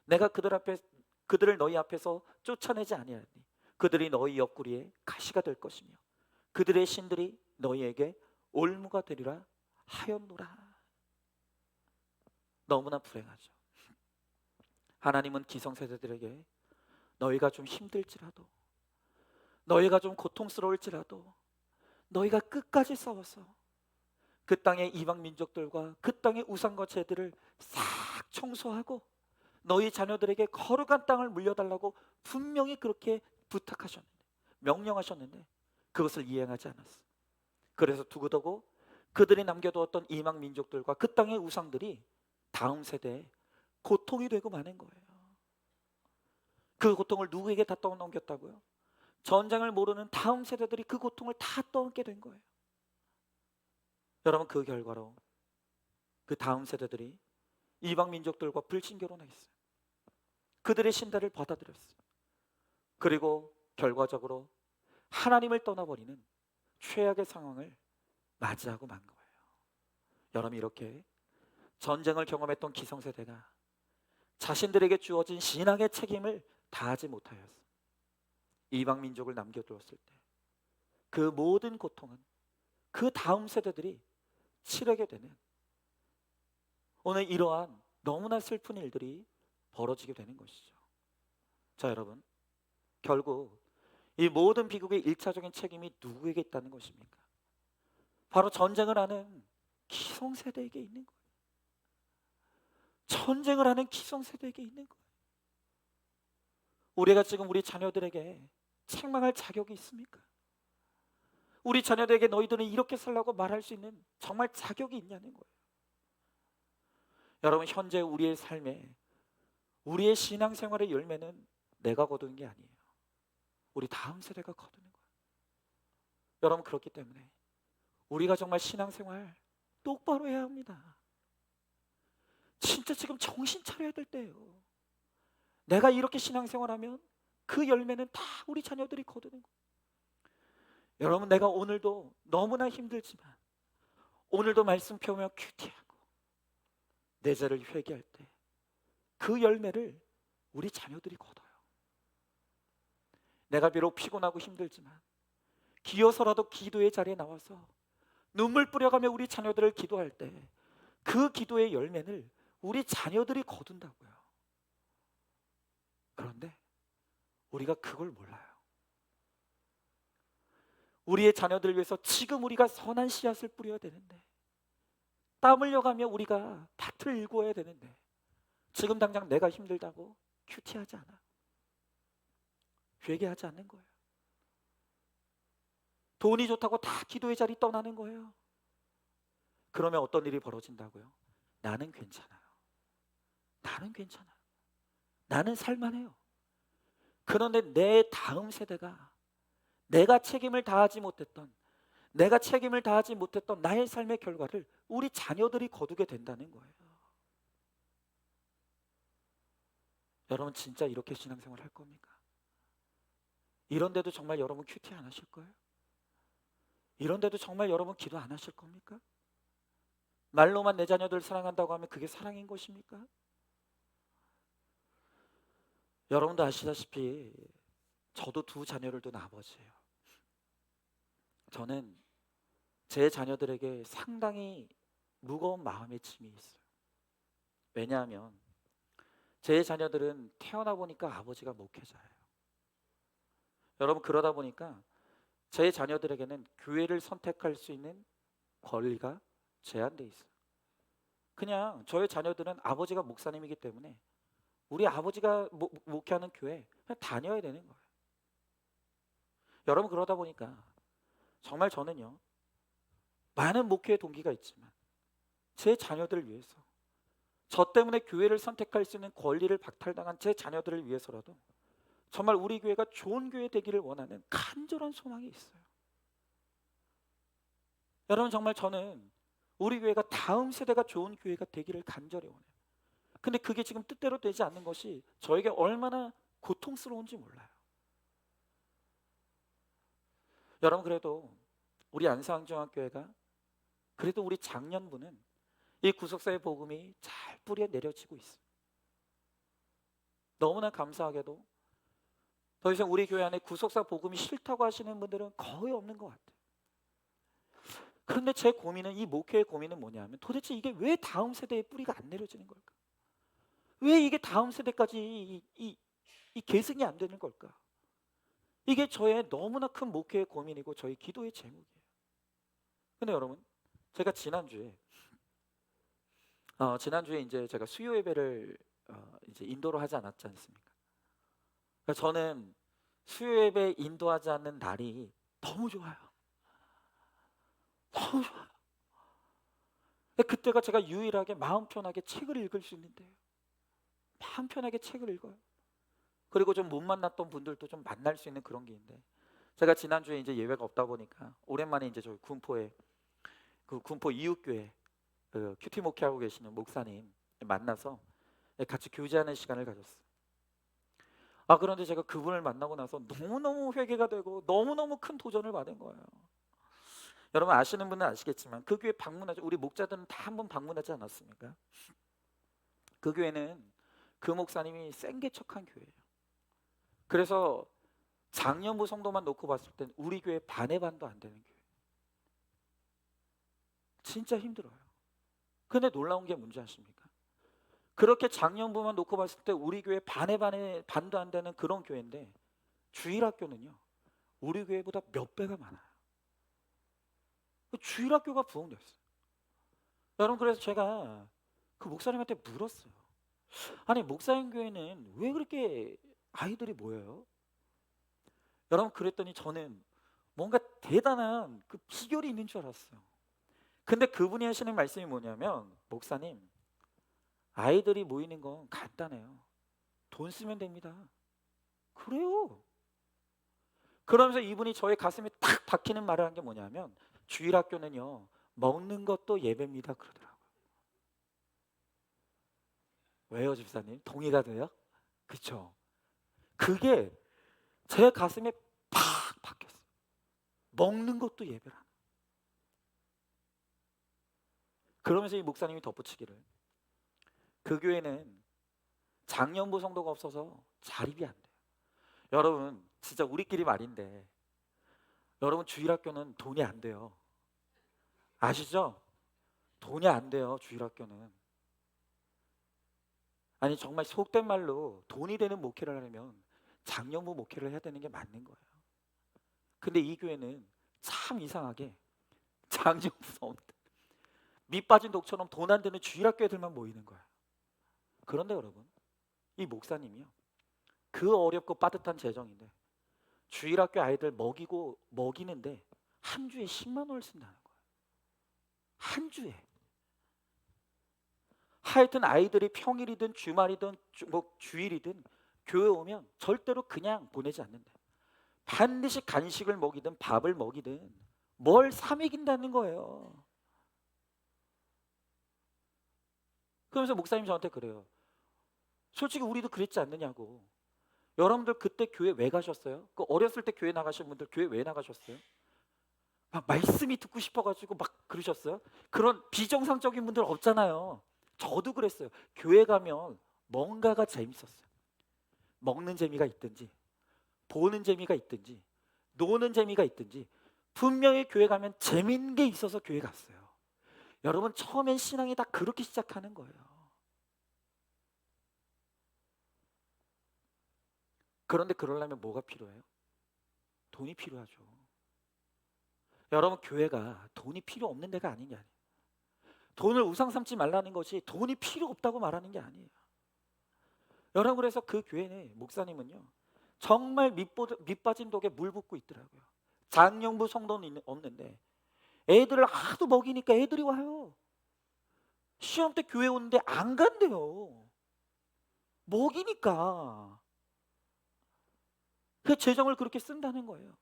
내가 그들을 너희 앞에서 쫓아내지 아니하니 그들이 너희 옆구리에 가시가 될 것이며 그들의 신들이 너희에게 올무가 되리라 하였노라. 너무나 불행하죠. 하나님은 기성세대들에게 너희가 좀 힘들지라도, 너희가 좀 고통스러울지라도 너희가 끝까지 싸워서 그 땅의 이방 민족들과 그 땅의 우상과 제들을 싹 청소하고 너희 자녀들에게 거룩한 땅을 물려달라고 분명히 그렇게 부탁하셨는데, 명령하셨는데 그것을 이행하지 않았어. 그래서 두고두고 그들이 남겨두었던 이방 민족들과 그 땅의 우상들이 다음 세대에 고통이 되고 마는 거예요. 그 고통을 누구에게 다 떠넘겼다고요? 전쟁을 모르는 다음 세대들이 그 고통을 다 떠안게 된 거예요. 여러분, 그 결과로 그 다음 세대들이 이방 민족들과 불신결혼했어요. 그들의 신들을 받아들였어요. 그리고 결과적으로 하나님을 떠나버리는 최악의 상황을 맞이하고 만 거예요. 여러분, 이렇게 전쟁을 경험했던 기성세대가 자신들에게 주어진 신앙의 책임을 다하지 못하였어요. 이방 민족을 남겨두었을 때 그 모든 고통은 그 다음 세대들이 치르게 되는, 오늘 이러한 너무나 슬픈 일들이 벌어지게 되는 것이죠. 자, 여러분, 결국 이 모든 비극의 1차적인 책임이 누구에게 있다는 것입니까? 바로 전쟁을 하는 기성세대에게 있는 거예요. 전쟁을 하는 기성세대에게 있는 거예요. 우리가 지금 우리 자녀들에게 책망할 자격이 있습니까? 우리 자녀들에게 너희들은 이렇게 살라고 말할 수 있는 정말 자격이 있냐는 거예요. 여러분, 현재 우리의 삶에 우리의 신앙생활의 열매는 내가 거두는 게 아니에요. 우리 다음 세대가 거두는 거예요. 여러분, 그렇기 때문에 우리가 정말 신앙생활 똑바로 해야 합니다. 진짜 지금 정신 차려야 될 때예요. 내가 이렇게 신앙생활하면 그 열매는 다 우리 자녀들이 거두는 거예요. 여러분, 내가 오늘도 너무나 힘들지만 오늘도 말씀 펴며 큐티하고 내 죄를 회개할 때 그 열매를 우리 자녀들이 거둬요. 내가 비록 피곤하고 힘들지만 기어서라도 기도의 자리에 나와서 눈물 뿌려가며 우리 자녀들을 기도할 때 그 기도의 열매를 우리 자녀들이 거둔다고요. 그런데 우리가 그걸 몰라요. 우리의 자녀들을 위해서 지금 우리가 선한 씨앗을 뿌려야 되는데, 땀 흘려가며 우리가 밭을 일구어야 되는데 지금 당장 내가 힘들다고 큐티하지 않아. 회개하지 않는 거예요. 돈이 좋다고 다 기도의 자리 떠나는 거예요. 그러면 어떤 일이 벌어진다고요? 나는 괜찮아요. 나는 괜찮아요. 나는 살만해요. 그런데 내 다음 세대가 내가 책임을 다하지 못했던 나의 삶의 결과를 우리 자녀들이 거두게 된다는 거예요. 여러분, 진짜 이렇게 신앙생활 할 겁니까? 이런데도 정말 여러분 큐티 안 하실 거예요? 이런데도 정말 여러분 기도 안 하실 겁니까? 말로만 내 자녀들 사랑한다고 하면 그게 사랑인 것입니까? 여러분도 아시다시피 저도 두 자녀를 둔 아버지예요. 저는 제 자녀들에게 상당히 무거운 마음의 짐이 있어요. 왜냐하면 제 자녀들은 태어나 보니까 아버지가 목회자예요. 여러분, 그러다 보니까 제 자녀들에게는 교회를 선택할 수 있는 권리가 제한돼 있어요. 그냥 저의 자녀들은 아버지가 목사님이기 때문에 우리 아버지가 목회하는 교회 그냥 다녀야 되는 거예요. 여러분, 그러다 보니까 정말 저는요, 많은 목회의 동기가 있지만 제 자녀들을 위해서, 저 때문에 교회를 선택할 수 있는 권리를 박탈당한 제 자녀들을 위해서라도 정말 우리 교회가 좋은 교회 되기를 원하는 간절한 소망이 있어요. 여러분, 정말 저는 우리 교회가 다음 세대가 좋은 교회가 되기를 간절히 원해요. 근데 그게 지금 뜻대로 되지 않는 것이 저에게 얼마나 고통스러운지 몰라요. 여러분, 그래도 우리 안성중학교회가 그래도 우리 작년부는 이 구속사의 복음이 잘 뿌려 내려지고 있습니다. 너무나 감사하게도 더 이상 우리 교회 안에 구속사 복음이 싫다고 하시는 분들은 거의 없는 것 같아요. 그런데 제 고민은, 이 목회의 고민은 뭐냐면, 도대체 이게 왜 다음 세대의 뿌리가 안 내려지는 걸까? 왜 이게 다음 세대까지 이 계승이 안 되는 걸까? 이게 저의 너무나 큰 목회의 고민이고 저희 기도의 제목이에요. 근데 여러분, 제가 지난주에 이제 제가 수요 예배를 이제 인도로 하지 않았지 않습니까? 그러니까 저는 수요 예배 인도하지 않는 날이 너무 좋아요. 너무 좋아요. 근데 그때가 제가 유일하게 마음 편하게 책을 읽을 수 있는데요. 마음 편하게 책을 읽어요. 그리고 좀 못 만났던 분들도 좀 만날 수 있는 그런 게인데, 제가 지난주에 이제 예배가 없다 보니까 오랜만에 이제 저희 군포에, 그 군포 이웃교회 그 큐티 목회하고 계시는 목사님 만나서 같이 교제하는 시간을 가졌어요. 그런데 제가 그분을 만나고 나서 너무너무 회개가 되고 너무너무 큰 도전을 받은 거예요. 여러분, 아시는 분은 아시겠지만 그 교회 방문하죠. 우리 목자들은 다 한번 방문하지 않았습니까? 그 교회는 그 목사님이 센개척한 교회예요. 그래서 장년부 성도만 놓고 봤을 땐 우리 교회 반의 반도 안 되는 교회. 진짜 힘들어요. 근데 놀라운 게 뭔지 아십니까? 그렇게 장년부만 놓고 봤을 때 우리 교회 반의 반도 안 되는 그런 교회인데, 주일학교는요 우리 교회보다 몇 배가 많아요. 주일학교가 부흥됐어요. 여러분, 그래서 제가 그 목사님한테 물었어요. 아니, 목사님 교회는 왜 그렇게 아이들이 모여요? 여러분, 그랬더니 저는 뭔가 대단한 그 비결이 있는 줄 알았어요. 근데 그분이 하시는 말씀이 뭐냐면, 목사님, 아이들이 모이는 건 간단해요. 돈 쓰면 됩니다. 그래요. 그러면서 이분이 저의 가슴에 탁 박히는 말을 한 게 뭐냐면, 주일학교는요 먹는 것도 예배입니다 그러더라고요. 왜요, 집사님? 동의가 돼요? 그쵸? 그게 제 가슴에 팍 박혔어요. 먹는 것도 예배라. 그러면서 이 목사님이 덧붙이기를, 그 교회는 장년부 성도가 없어서 자립이 안 돼요. 여러분, 진짜 우리끼리 말인데, 여러분, 주일학교는 돈이 안 돼요. 아시죠? 돈이 안 돼요, 주일학교는. 아니, 정말 속된 말로 돈이 되는 목회를 하려면 장년부 목회를 해야 되는 게 맞는 거예요. 근데 이 교회는 참 이상하게 장년부 성도, 밑 빠진 독처럼 돈 안 되는 주일학교 애들만 모이는 거예요. 그런데 여러분, 이 목사님이요, 그 어렵고 빠듯한 재정인데 주일학교 아이들 먹이는데 한 주에 10만 원을 쓴다는 거예요. 한 주에. 하여튼 아이들이 평일이든 주말이든 뭐 주일이든 교회 오면 절대로 그냥 보내지 않는다. 반드시 간식을 먹이든 밥을 먹이든 뭘 사 먹인다는 거예요. 그러면서 목사님 저한테 그래요. 솔직히 우리도 그랬지 않느냐고. 여러분들 그때 교회 왜 가셨어요? 그 어렸을 때 교회 나가신 분들 교회 왜 나가셨어요? 말씀이 듣고 싶어가지고 막 그러셨어요? 그런 비정상적인 분들 없잖아요. 저도 그랬어요. 교회 가면 뭔가가 재밌었어요. 먹는 재미가 있든지, 보는 재미가 있든지, 노는 재미가 있든지, 분명히 교회 가면 재밌는 게 있어서 교회 갔어요. 여러분, 처음엔 신앙이 다 그렇게 시작하는 거예요. 그런데 그러려면 뭐가 필요해요? 돈이 필요하죠. 여러분, 교회가 돈이 필요 없는 데가 아니냐. 돈을 우상 삼지 말라는 것이 돈이 필요 없다고 말하는 게 아니에요. 여러분, 그래서 그 교회는 목사님은요 정말 밑 빠진 독에 물 붓고 있더라고요. 장년부 성도는 없는데 애들을 하도 먹이니까 애들이 와요. 시험 때 교회 오는데 안 간대요. 먹이니까. 그 재정을 그렇게 쓴다는 거예요.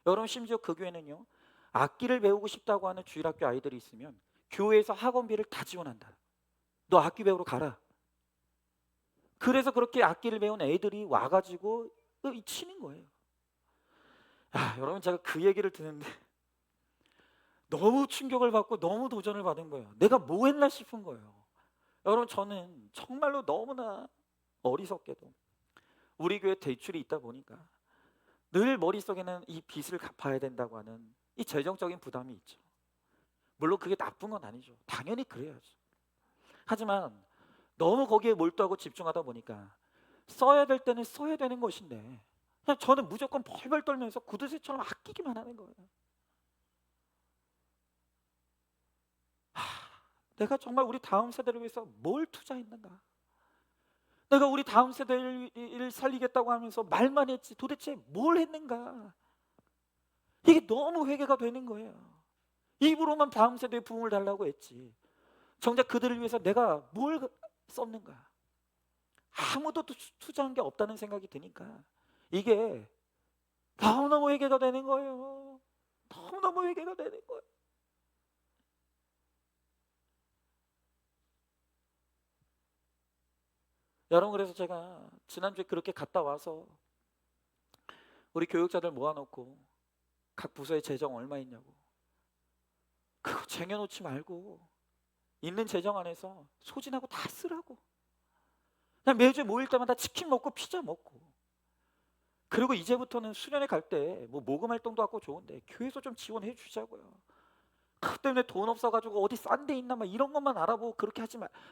여러분 심지어 그 교회는요. 악기를 배우고 싶다고 하는 주일학교 아이들이 있으면 교회에서 학원비를 다 지원한다. 너 악기 배우러 가라. 그래서 그렇게 악기를 배운 애들이 와가지고 치는 거예요. 아, 여러분 제가 그 얘기를 듣는데 너무 충격을 받고 너무 도전을 받은 거예요. 내가 뭐 했나 싶은 거예요. 여러분 저는 정말로 너무나 어리석게도 우리 교회 대출이 있다 보니까 늘 머릿속에는 이 빚을 갚아야 된다고 하는 이 재정적인 부담이 있죠. 물론 그게 나쁜 건 아니죠. 당연히 그래야죠. 하지만 너무 거기에 몰두하고 집중하다 보니까 써야 될 때는 써야 되는 것인데 그냥 저는 무조건 벌벌 떨면서 구두쇠처럼 아끼기만 하는 거예요. 하, 내가 정말 우리 다음 세대를 위해서 뭘 투자했는가? 내가 우리 다음 세대를 살리겠다고 하면서 말만 했지 도대체 뭘 했는가? 이게 너무 회개가 되는 거예요. 입으로만 다음 세대에 부흥을 달라고 했지 정작 그들을 위해서 내가 뭘 썼는가? 아무도 투자한 게 없다는 생각이 드니까 이게 너무너무 회개가 되는 거예요. 너무너무 회개가 되는 거예요. 여러분 그래서 제가 지난주에 그렇게 갔다 와서 우리 교육자들 모아놓고 각 부서에 재정 얼마 있냐고 그거 쟁여놓지 말고 있는 재정 안에서 소진하고 다 쓰라고. 그냥 매주 모일 때마다 치킨 먹고 피자 먹고 그리고 이제부터는 수련회 갈 때 뭐 모금 활동도 하고 좋은데 교회에서 좀 지원해 주자고요. 그것 때문에 돈 없어가지고 어디 싼 데 있나 막 이런 것만 알아보고 그렇게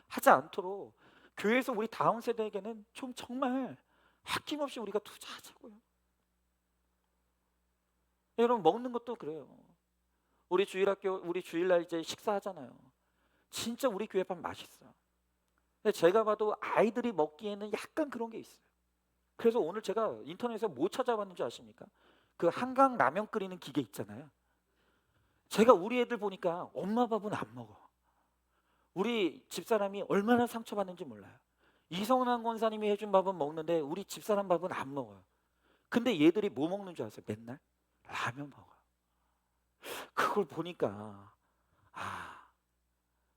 하지 않도록 교회에서 우리 다음 세대에게는 좀 정말 아낌없이 우리가 투자하자고요. 여러분 먹는 것도 그래요. 우리 주일학교 우리 주일날 이제 식사하잖아요. 진짜 우리 교회 밥 맛있어요. 근데 제가 봐도 아이들이 먹기에는 약간 그런 게 있어요. 그래서 오늘 제가 인터넷에서 뭐 찾아봤는지 아십니까? 그 한강 라면 끓이는 기계 있잖아요. 제가 우리 애들 보니까 엄마 밥은 안 먹어. 우리 집사람이 얼마나 상처받는지 몰라요. 이성남 권사님이 해준 밥은 먹는데 우리 집사람 밥은 안 먹어요. 근데 얘들이 뭐 먹는 줄 아세요? 맨날 라면 먹어요. 그걸 보니까 아,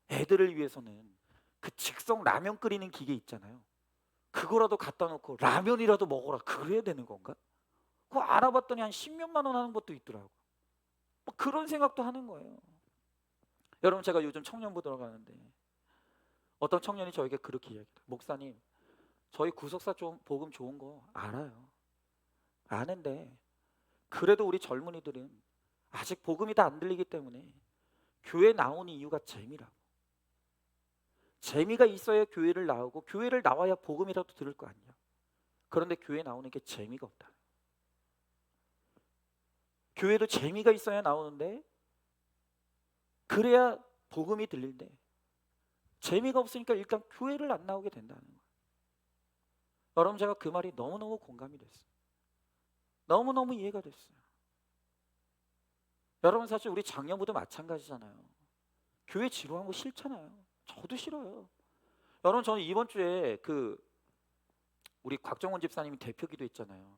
애들을 위해서는 그 즉석 라면 끓이는 기계 있잖아요. 그거라도 갖다 놓고 라면이라도 먹어라 그래야 되는 건가? 그거 알아봤더니 한 10몇만 원 하는 것도 있더라고. 뭐 그런 생각도 하는 거예요. 여러분 제가 요즘 청년부 들어가는데 어떤 청년이 저에게 그렇게 이야기해요. 목사님, 저희 구속사 좀 복음 좋은 거 알아요. 아는데 그래도 우리 젊은이들은 아직 복음이 다 안 들리기 때문에 교회 나오는 이유가 재미라고. 재미가 있어야 교회를 나오고 교회를 나와야 복음이라도 들을 거 아니야. 그런데 교회 나오는 게 재미가 없다. 교회도 재미가 있어야 나오는데 그래야 복음이 들린대. 재미가 없으니까 일단 교회를 안 나오게 된다는 거예요. 여러분 제가 그 말이 너무너무 공감이 됐어요. 너무너무 이해가 됐어요. 여러분 사실 우리 장년부도 마찬가지잖아요. 교회 지루한 거 싫잖아요. 저도 싫어요. 여러분 저는 이번 주에 그 우리 곽정원 집사님이 대표 기도했잖아요.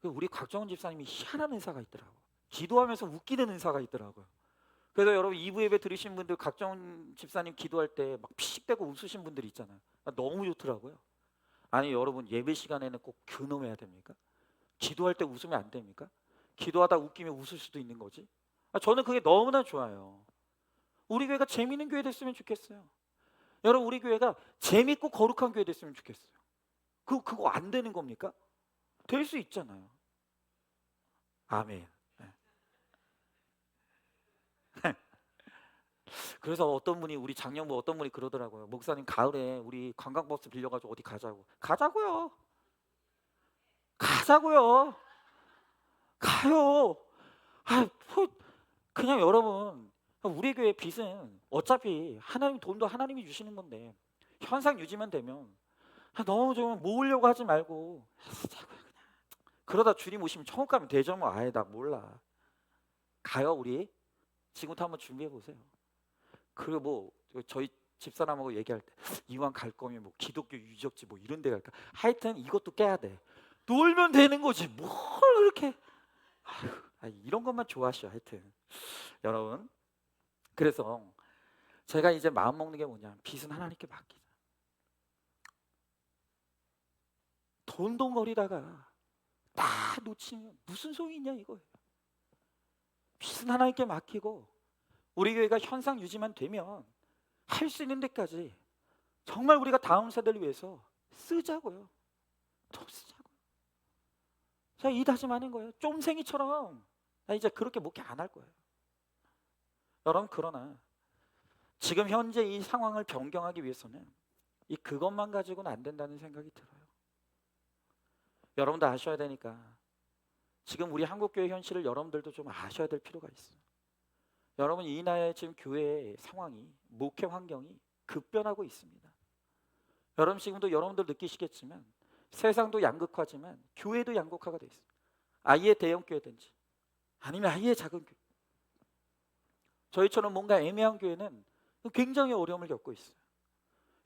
우리 곽정원 집사님이 희한한 은사가 있더라고. 기도하면서 웃기는 은사가 있더라고요. 그래서 여러분 2부 예배 들으신 분들 곽정원 집사님 기도할 때 막 피식대고 웃으신 분들 있잖아요. 너무 좋더라고요. 아니 여러분 예배 시간에는 꼭 근엄해야 됩니까? 기도할 때 웃으면 안 됩니까? 기도하다 웃기면 웃을 수도 있는 거지. 저는 그게 너무나 좋아요. 우리 교회가 재미있는 교회 됐으면 좋겠어요. 여러분 우리 교회가 재밌고 거룩한 교회 됐으면 좋겠어요. 그거 안 되는 겁니까? 될 수 있잖아요. 아멘. 네. 그래서 어떤 분이 우리 장년부 어떤 분이 그러더라고요. 목사님 가을에 우리 관광버스 빌려가지고 어디 가자고. 가자고요. 가자고요. 가요. 아, 뭐, 그냥 여러분 우리 교회 빚은 어차피 하나님 돈도 하나님이 주시는 건데 현상 유지만 되면 너무 좀 모으려고 하지 말고 하자고요. 그러다 주님 오시면 천국 가면 되죠 뭐. 아예 나 몰라. 가요 우리. 지금부터 한번 준비해 보세요. 그리고 뭐 저희 집사람하고 얘기할 때 이왕 갈 거면 뭐 기독교 유적지 뭐 이런 데 갈까? 하여튼 이것도 깨야 돼. 놀면 되는 거지. 뭘 그렇게 이런 것만 좋아하셔. 하여튼 여러분, 그래서 제가 이제 마음 먹는 게 뭐냐, 빚은 하나님께 맡기자. 돈돈거리다가 다 놓치면 무슨 소용이 있냐 이거예요. 빚은 하나님께 맡기고 우리 교회가 현상 유지만 되면 할 수 있는 데까지 정말 우리가 다음 세대를 위해서 쓰자고요. 더 쓰자고요. 제가 이 다짐하는 거예요. 쫌생이처럼 나 이제 그렇게 목회 안 할 거예요. 여러분, 그러나 지금 현재 이 상황을 변경하기 위해서는 이 그것만 가지고는 안 된다는 생각이 들어요. 여러분도 아셔야 되니까 지금 우리 한국교회 현실을 여러분들도 좀 아셔야 될 필요가 있어요. 여러분, 이 나라의 지금 교회의 상황이, 목회 환경이 급변하고 있습니다. 여러분, 지금도 여러분들 느끼시겠지만 세상도 양극화지만 교회도 양극화가 돼 있어요. 아예 대형 교회든지 아니면 아예 작은 교회, 저희처럼 뭔가 애매한 교회는 굉장히 어려움을 겪고 있어요.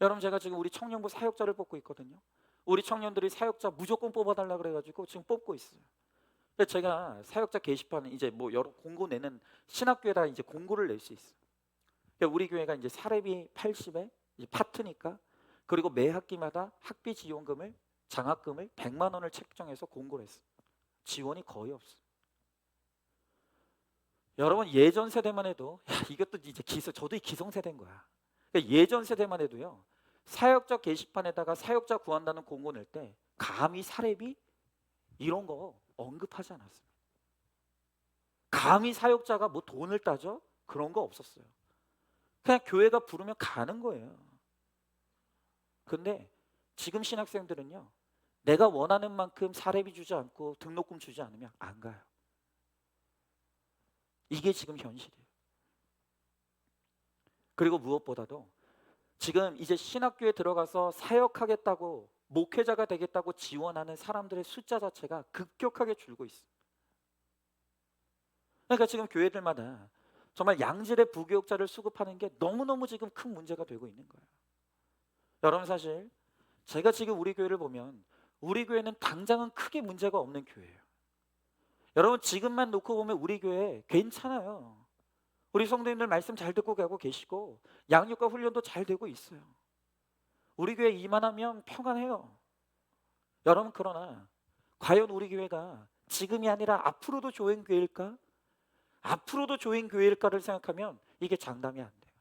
여러분, 제가 지금 우리 청년부 사역자를 뽑고 있거든요. 우리 청년들이 사역자 무조건 뽑아달라 그래가지고 지금 뽑고 있어요. 그래서 제가 사역자 게시판에 이제 뭐 여러 공고 내는 신학교에다 이제 공고를 낼 수 있어요. 그러니까 우리 교회가 이제 사례비 80에 이제 파트니까, 그리고 매 학기마다 학비 지원금을, 장학금을 100만 원을 책정해서 공고를 했어요. 지원이 거의 없어요. 여러분, 예전 세대만 해도 이것도 이제 저도 기성세대인 거야. 그러니까 예전 세대만 해도요, 사역자 게시판에다가 사역자 구한다는 공고 낼 때 감히 사례비 이런 거 언급하지 않았어요. 감히 사역자가 뭐 돈을 따져? 그런 거 없었어요. 그냥 교회가 부르면 가는 거예요. 근데 지금 신학생들은요, 내가 원하는 만큼 사례비 주지 않고 등록금 주지 않으면 안 가요. 이게 지금 현실이에요. 그리고 무엇보다도 지금 이제 신학교에 들어가서 사역하겠다고, 목회자가 되겠다고 지원하는 사람들의 숫자 자체가 급격하게 줄고 있어요. 그러니까 지금 교회들마다 정말 양질의 부교육자를 수급하는 게 너무너무 지금 큰 문제가 되고 있는 거예요. 여러분, 사실 제가 지금 우리 교회를 보면 우리 교회는 당장은 크게 문제가 없는 교회예요. 여러분, 지금만 놓고 보면 우리 교회 괜찮아요. 우리 성도님들 말씀 잘 듣고 가고 계시고 양육과 훈련도 잘 되고 있어요. 우리 교회 이만하면 평안해요. 여러분, 그러나 과연 우리 교회가 지금이 아니라 앞으로도 좋은 교회일까? 앞으로도 좋은 교회일까를 생각하면 이게 장담이 안 돼요.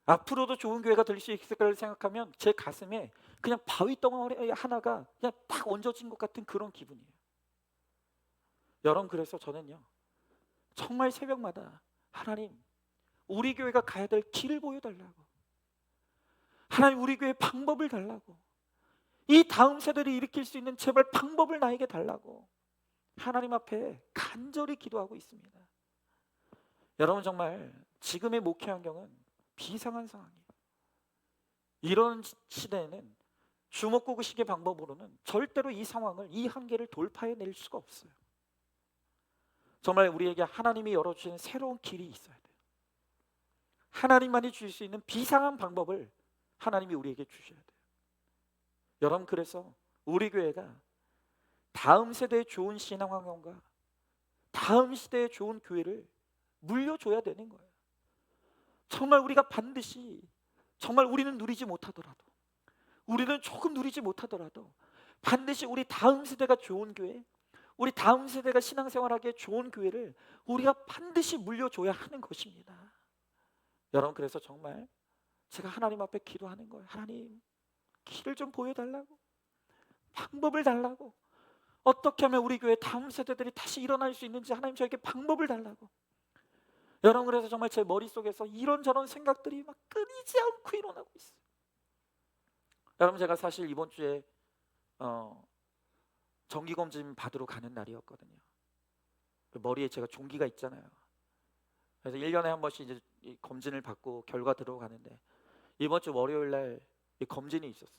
앞으로도 좋은 교회가 될 수 있을까를 생각하면 제 가슴에 그냥 바위 덩어리 하나가 그냥 딱 얹어진 것 같은 그런 기분이에요. 여러분, 그래서 저는요, 정말 새벽마다 하나님, 우리 교회가 가야 될 길을 보여달라고, 하나님 우리 교회 방법을 달라고, 이 다음 세대를 일으킬 수 있는 제발 방법을 나에게 달라고 하나님 앞에 간절히 기도하고 있습니다. 여러분, 정말 지금의 목회 환경은 비상한 상황이에요. 이런 시대에는 주먹구구식의 방법으로는 절대로 이 상황을, 이 한계를 돌파해낼 수가 없어요. 정말 우리에게 하나님이 열어주시는 새로운 길이 있어야 돼요. 하나님만이 주실 수 있는 비상한 방법을 하나님이 우리에게 주셔야 돼요. 여러분, 그래서 우리 교회가 다음 세대의 좋은 신앙 환경과 다음 시대의 좋은 교회를 물려줘야 되는 거예요. 정말 우리가 반드시, 정말 우리는 누리지 못하더라도, 우리는 조금 누리지 못하더라도 반드시 우리 다음 세대가 좋은 교회, 우리 다음 세대가 신앙생활하기에 좋은 교회를 우리가 반드시 물려줘야 하는 것입니다. 여러분, 그래서 정말 제가 하나님 앞에 기도하는 거예요. 하나님, 길을 좀 보여달라고, 방법을 달라고, 어떻게 하면 우리 교회 다음 세대들이 다시 일어날 수 있는지 하나님 저에게 방법을 달라고. 여러분, 그래서 정말 제 머릿속에서 이런저런 생각들이 막 끊이지 않고 일어나고 있어요. 여러분, 제가 사실 이번 주에 정기검진 받으러 가는 날이었거든요. 그 머리에 제가 종기가 있잖아요. 그래서 1년에 한 번씩 이제 이 검진을 받고 결과 들어가는데 이번 주 월요일 날 이 검진이 있었어.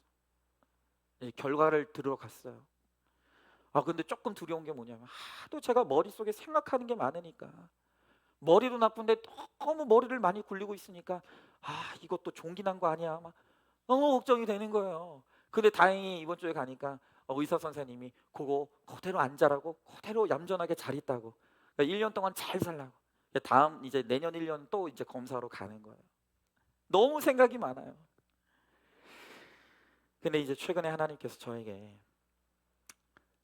이 결과를 들어갔어요. 근데 조금 두려운 게 뭐냐면 하도 제가 머릿속에 생각하는 게 많으니까 머리도 나쁜데 너무 머리를 많이 굴리고 있으니까 이것도 종기 난 거 아니야? 막 너무 걱정이 되는 거예요. 근데 다행히 이번 주에 가니까 의사 선생님이 그거 그대로 앉아라고, 그대로 얌전하게 잘 있다고. 그러니까 1년 동안 잘 살라고. 다음 이제 내년 1년 또 이제 검사로 가는 거예요. 너무 생각이 많아요. 근데 이제 최근에 하나님께서 저에게,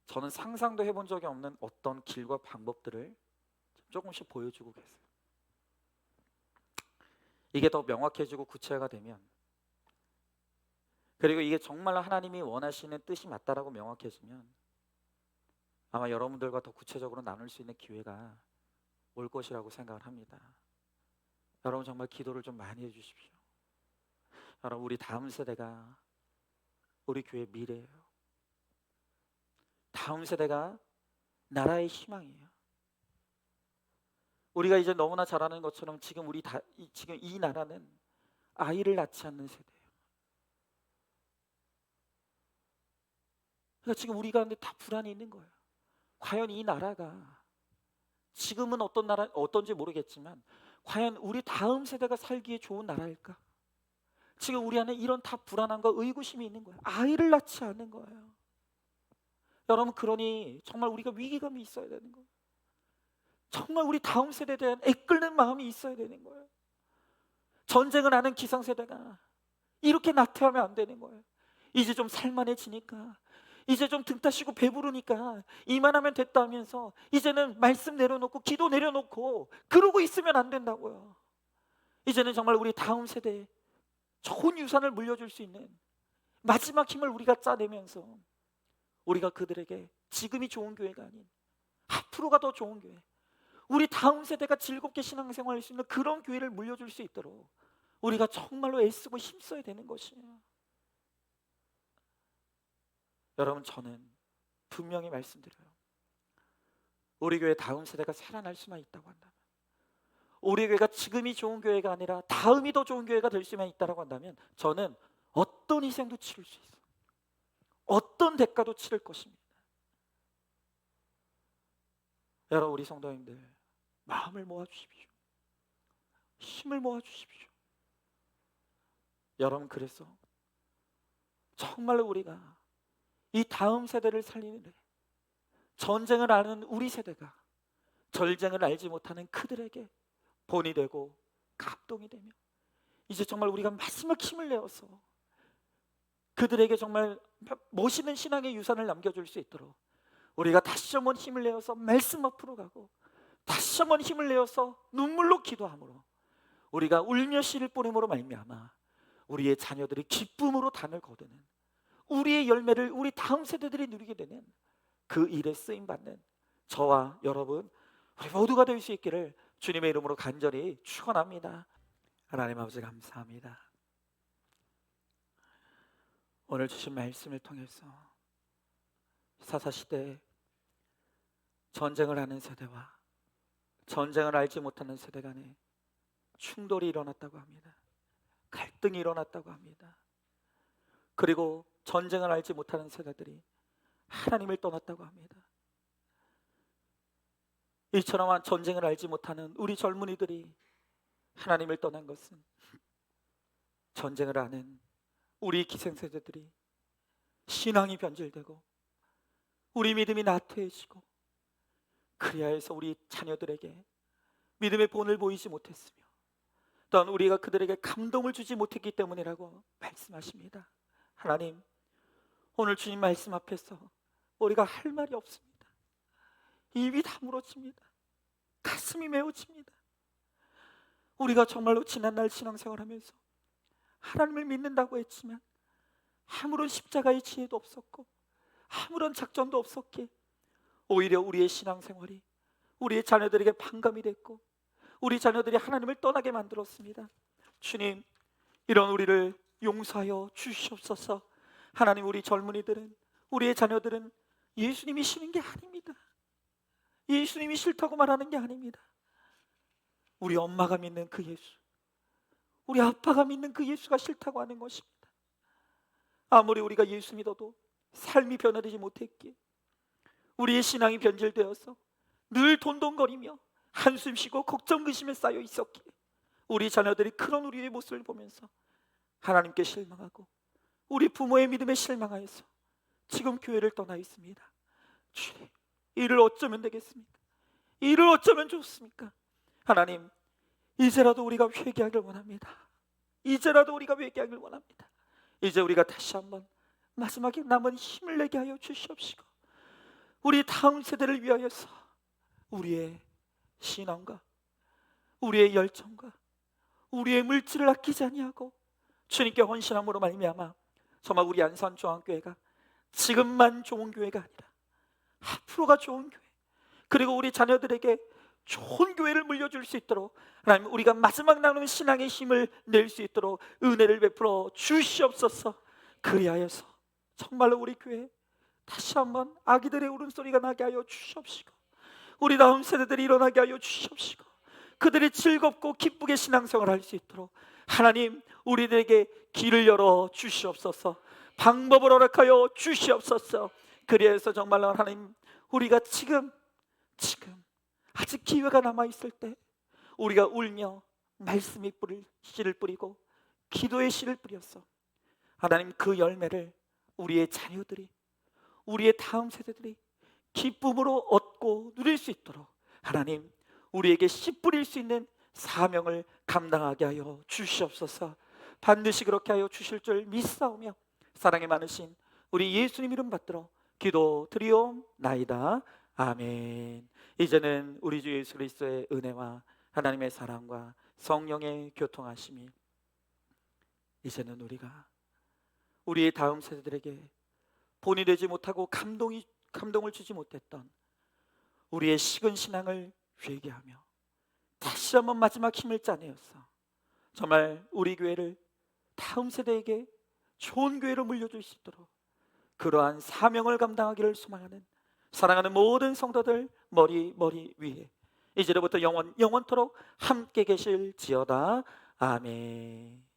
저는 상상도 해본 적이 없는 어떤 길과 방법들을 조금씩 보여주고 계세요. 이게 더 명확해지고 구체화가 되면, 그리고 이게 정말로 하나님이 원하시는 뜻이 맞다라고 명확해지면, 아마 여러분들과 더 구체적으로 나눌 수 있는 기회가 올 것이라고 생각을 합니다. 여러분 정말 기도를 좀 많이 해주십시오. 여러분, 우리 다음 세대가 우리 교회 미래예요. 다음 세대가 나라의 희망이에요. 우리가 이제 너무나 잘 아는 것처럼 지금 지금 이 나라는 아이를 낳지 않는 세대예요. 그러니까 지금 우리 가운데 다 불안이 있는 거예요. 과연 이 나라가, 지금은 어떤 나라 어떤지 모르겠지만 과연 우리 다음 세대가 살기에 좋은 나라일까? 지금 우리 안에 이런 다 불안함과 의구심이 있는 거예요. 아이를 낳지 않는 거예요. 여러분, 그러니 정말 우리가 위기감이 있어야 되는 거예요. 정말 우리 다음 세대에 대한 애끓는 마음이 있어야 되는 거예요. 전쟁을 하는 기성세대가 이렇게 나태하면 안 되는 거예요. 이제 좀 살만해지니까, 이제 좀 등 따시고 배부르니까 이만하면 됐다 하면서 이제는 말씀 내려놓고 기도 내려놓고 그러고 있으면 안 된다고요. 이제는 정말 우리 다음 세대에 좋은 유산을 물려줄 수 있는 마지막 힘을 우리가 짜내면서 우리가 그들에게 지금이 좋은 교회가 아닌 앞으로가 더 좋은 교회, 우리 다음 세대가 즐겁게 신앙생활할 수 있는 그런 교회를 물려줄 수 있도록 우리가 정말로 애쓰고 힘써야 되는 것이에요. 여러분, 저는 분명히 말씀드려요. 우리 교회 다음 세대가 살아날 수만 있다고 한다면, 우리 교회가 지금이 좋은 교회가 아니라 다음이 더 좋은 교회가 될 수만 있다고 한다면, 저는 어떤 희생도 치를 수 있어요. 어떤 대가도 치를 것입니다. 여러분, 우리 성도님들 마음을 모아주십시오. 힘을 모아주십시오. 여러분, 그래서 정말로 우리가 이 다음 세대를 살리는데, 전쟁을 아는 우리 세대가 전쟁을 알지 못하는 그들에게 본이 되고 감동이 되며, 이제 정말 우리가 마지막 힘을 내어서 그들에게 정말 멋있는 신앙의 유산을 남겨줄 수 있도록 우리가 다시 한번 힘을 내어서 말씀 앞으로 가고, 다시 한번 힘을 내어서 눈물로 기도함으로 우리가 울며 씨를 뿌림으로 말미암아 우리의 자녀들이 기쁨으로 단을 거두는, 우리의 열매를 우리 다음 세대들이 누리게 되는 그 일에 쓰임받는 저와 여러분, 우리 모두가 될 수 있기를 주님의 이름으로 간절히 축원합니다. 하나님 아버지, 감사합니다. 오늘 주신 말씀을 통해서 사사시대에 전쟁을 하는 세대와 전쟁을 알지 못하는 세대 간에 충돌이 일어났다고 합니다. 갈등이 일어났다고 합니다. 그리고 전쟁을 알지 못하는 세대들이 하나님을 떠났다고 합니다. 이처럼 전쟁을 알지 못하는 우리 젊은이들이 하나님을 떠난 것은, 전쟁을 아는 우리 기생세대들이 신앙이 변질되고 우리 믿음이 나태해지고, 그리하 해서 우리 자녀들에게 믿음의 본을 보이지 못했으며 또한 우리가 그들에게 감동을 주지 못했기 때문이라고 말씀하십니다. 하나님, 오늘 주님 말씀 앞에서 우리가 할 말이 없습니다. 입이 다물어집니다. 가슴이 메워집니다. 우리가 정말로 지난날 신앙생활하면서 하나님을 믿는다고 했지만 아무런 십자가의 지혜도 없었고 아무런 작전도 없었기에 오히려 우리의 신앙생활이 우리의 자녀들에게 반감이 됐고 우리 자녀들이 하나님을 떠나게 만들었습니다. 주님, 이런 우리를 용서하여 주시옵소서. 하나님, 우리 젊은이들은, 우리의 자녀들은 예수님이 싫은 게 아닙니다. 예수님이 싫다고 말하는 게 아닙니다. 우리 엄마가 믿는 그 예수, 우리 아빠가 믿는 그 예수가 싫다고 하는 것입니다. 아무리 우리가 예수 믿어도 삶이 변화되지 못했기에 우리의 신앙이 변질되어서 늘 돈돈거리며 한숨 쉬고 걱정 근심에 쌓여 있었기에 우리 자녀들이 그런 우리의 모습을 보면서 하나님께 실망하고 우리 부모의 믿음에 실망하여서 지금 교회를 떠나 있습니다. 주님, 이를 어쩌면 되겠습니까? 이를 어쩌면 좋습니까? 하나님, 이제라도 우리가 회개하길 원합니다. 이제라도 우리가 회개하길 원합니다. 이제 우리가 다시 한번 마지막에 남은 힘을 내게 하여 주시옵시고 우리 다음 세대를 위하여서 우리의 신앙과 우리의 열정과 우리의 물질을 아끼지 아니하고 주님께 헌신함으로 말미암아 정말 우리 안산중앙교회가 지금만 좋은 교회가 아니라 앞으로가 좋은 교회, 그리고 우리 자녀들에게 좋은 교회를 물려줄 수 있도록 하나님, 우리가 마지막 남은 신앙의 힘을 낼 수 있도록 은혜를 베풀어 주시옵소서. 그리하여서 정말로 우리 교회 다시 한번 아기들의 울음소리가 나게 하여 주시옵시고 우리 다음 세대들이 일어나게 하여 주시옵시고 그들이 즐겁고 기쁘게 신앙생활을 할 수 있도록 하나님, 우리들에게 길을 열어 주시옵소서. 방법을 허락하여 주시옵소서. 그리해서 정말로 하나님, 우리가 지금 아직 기회가 남아있을 때 우리가 울며 말씀의 씨를 뿌리고 기도의 씨를 뿌렸어. 하나님, 그 열매를 우리의 자녀들이, 우리의 다음 세대들이 기쁨으로 얻고 누릴 수 있도록 하나님, 우리에게 씨 뿌릴 수 있는 사명을 감당하게 하여 주시옵소서. 반드시 그렇게 하여 주실 줄 믿사오며 사랑이 많으신 우리 예수님 이름 받들어 기도 드리옵나이다. 아멘. 이제는 우리 주 예수 그리스도의 은혜와 하나님의 사랑과 성령의 교통하심이 이제는 우리가 우리의 다음 세대들에게 본이 되지 못하고 감동을 주지 못했던 우리의 식은 신앙을 회개하며 다시 한번 마지막 힘을 짜내어서 정말 우리 교회를 다음 세대에게 좋은 교회로 물려줄 수 있도록 그러한 사명을 감당하기를 소망하는 사랑하는 모든 성도들 머리 위에 이제로부터 영원토록 함께 계실지어다. 아멘.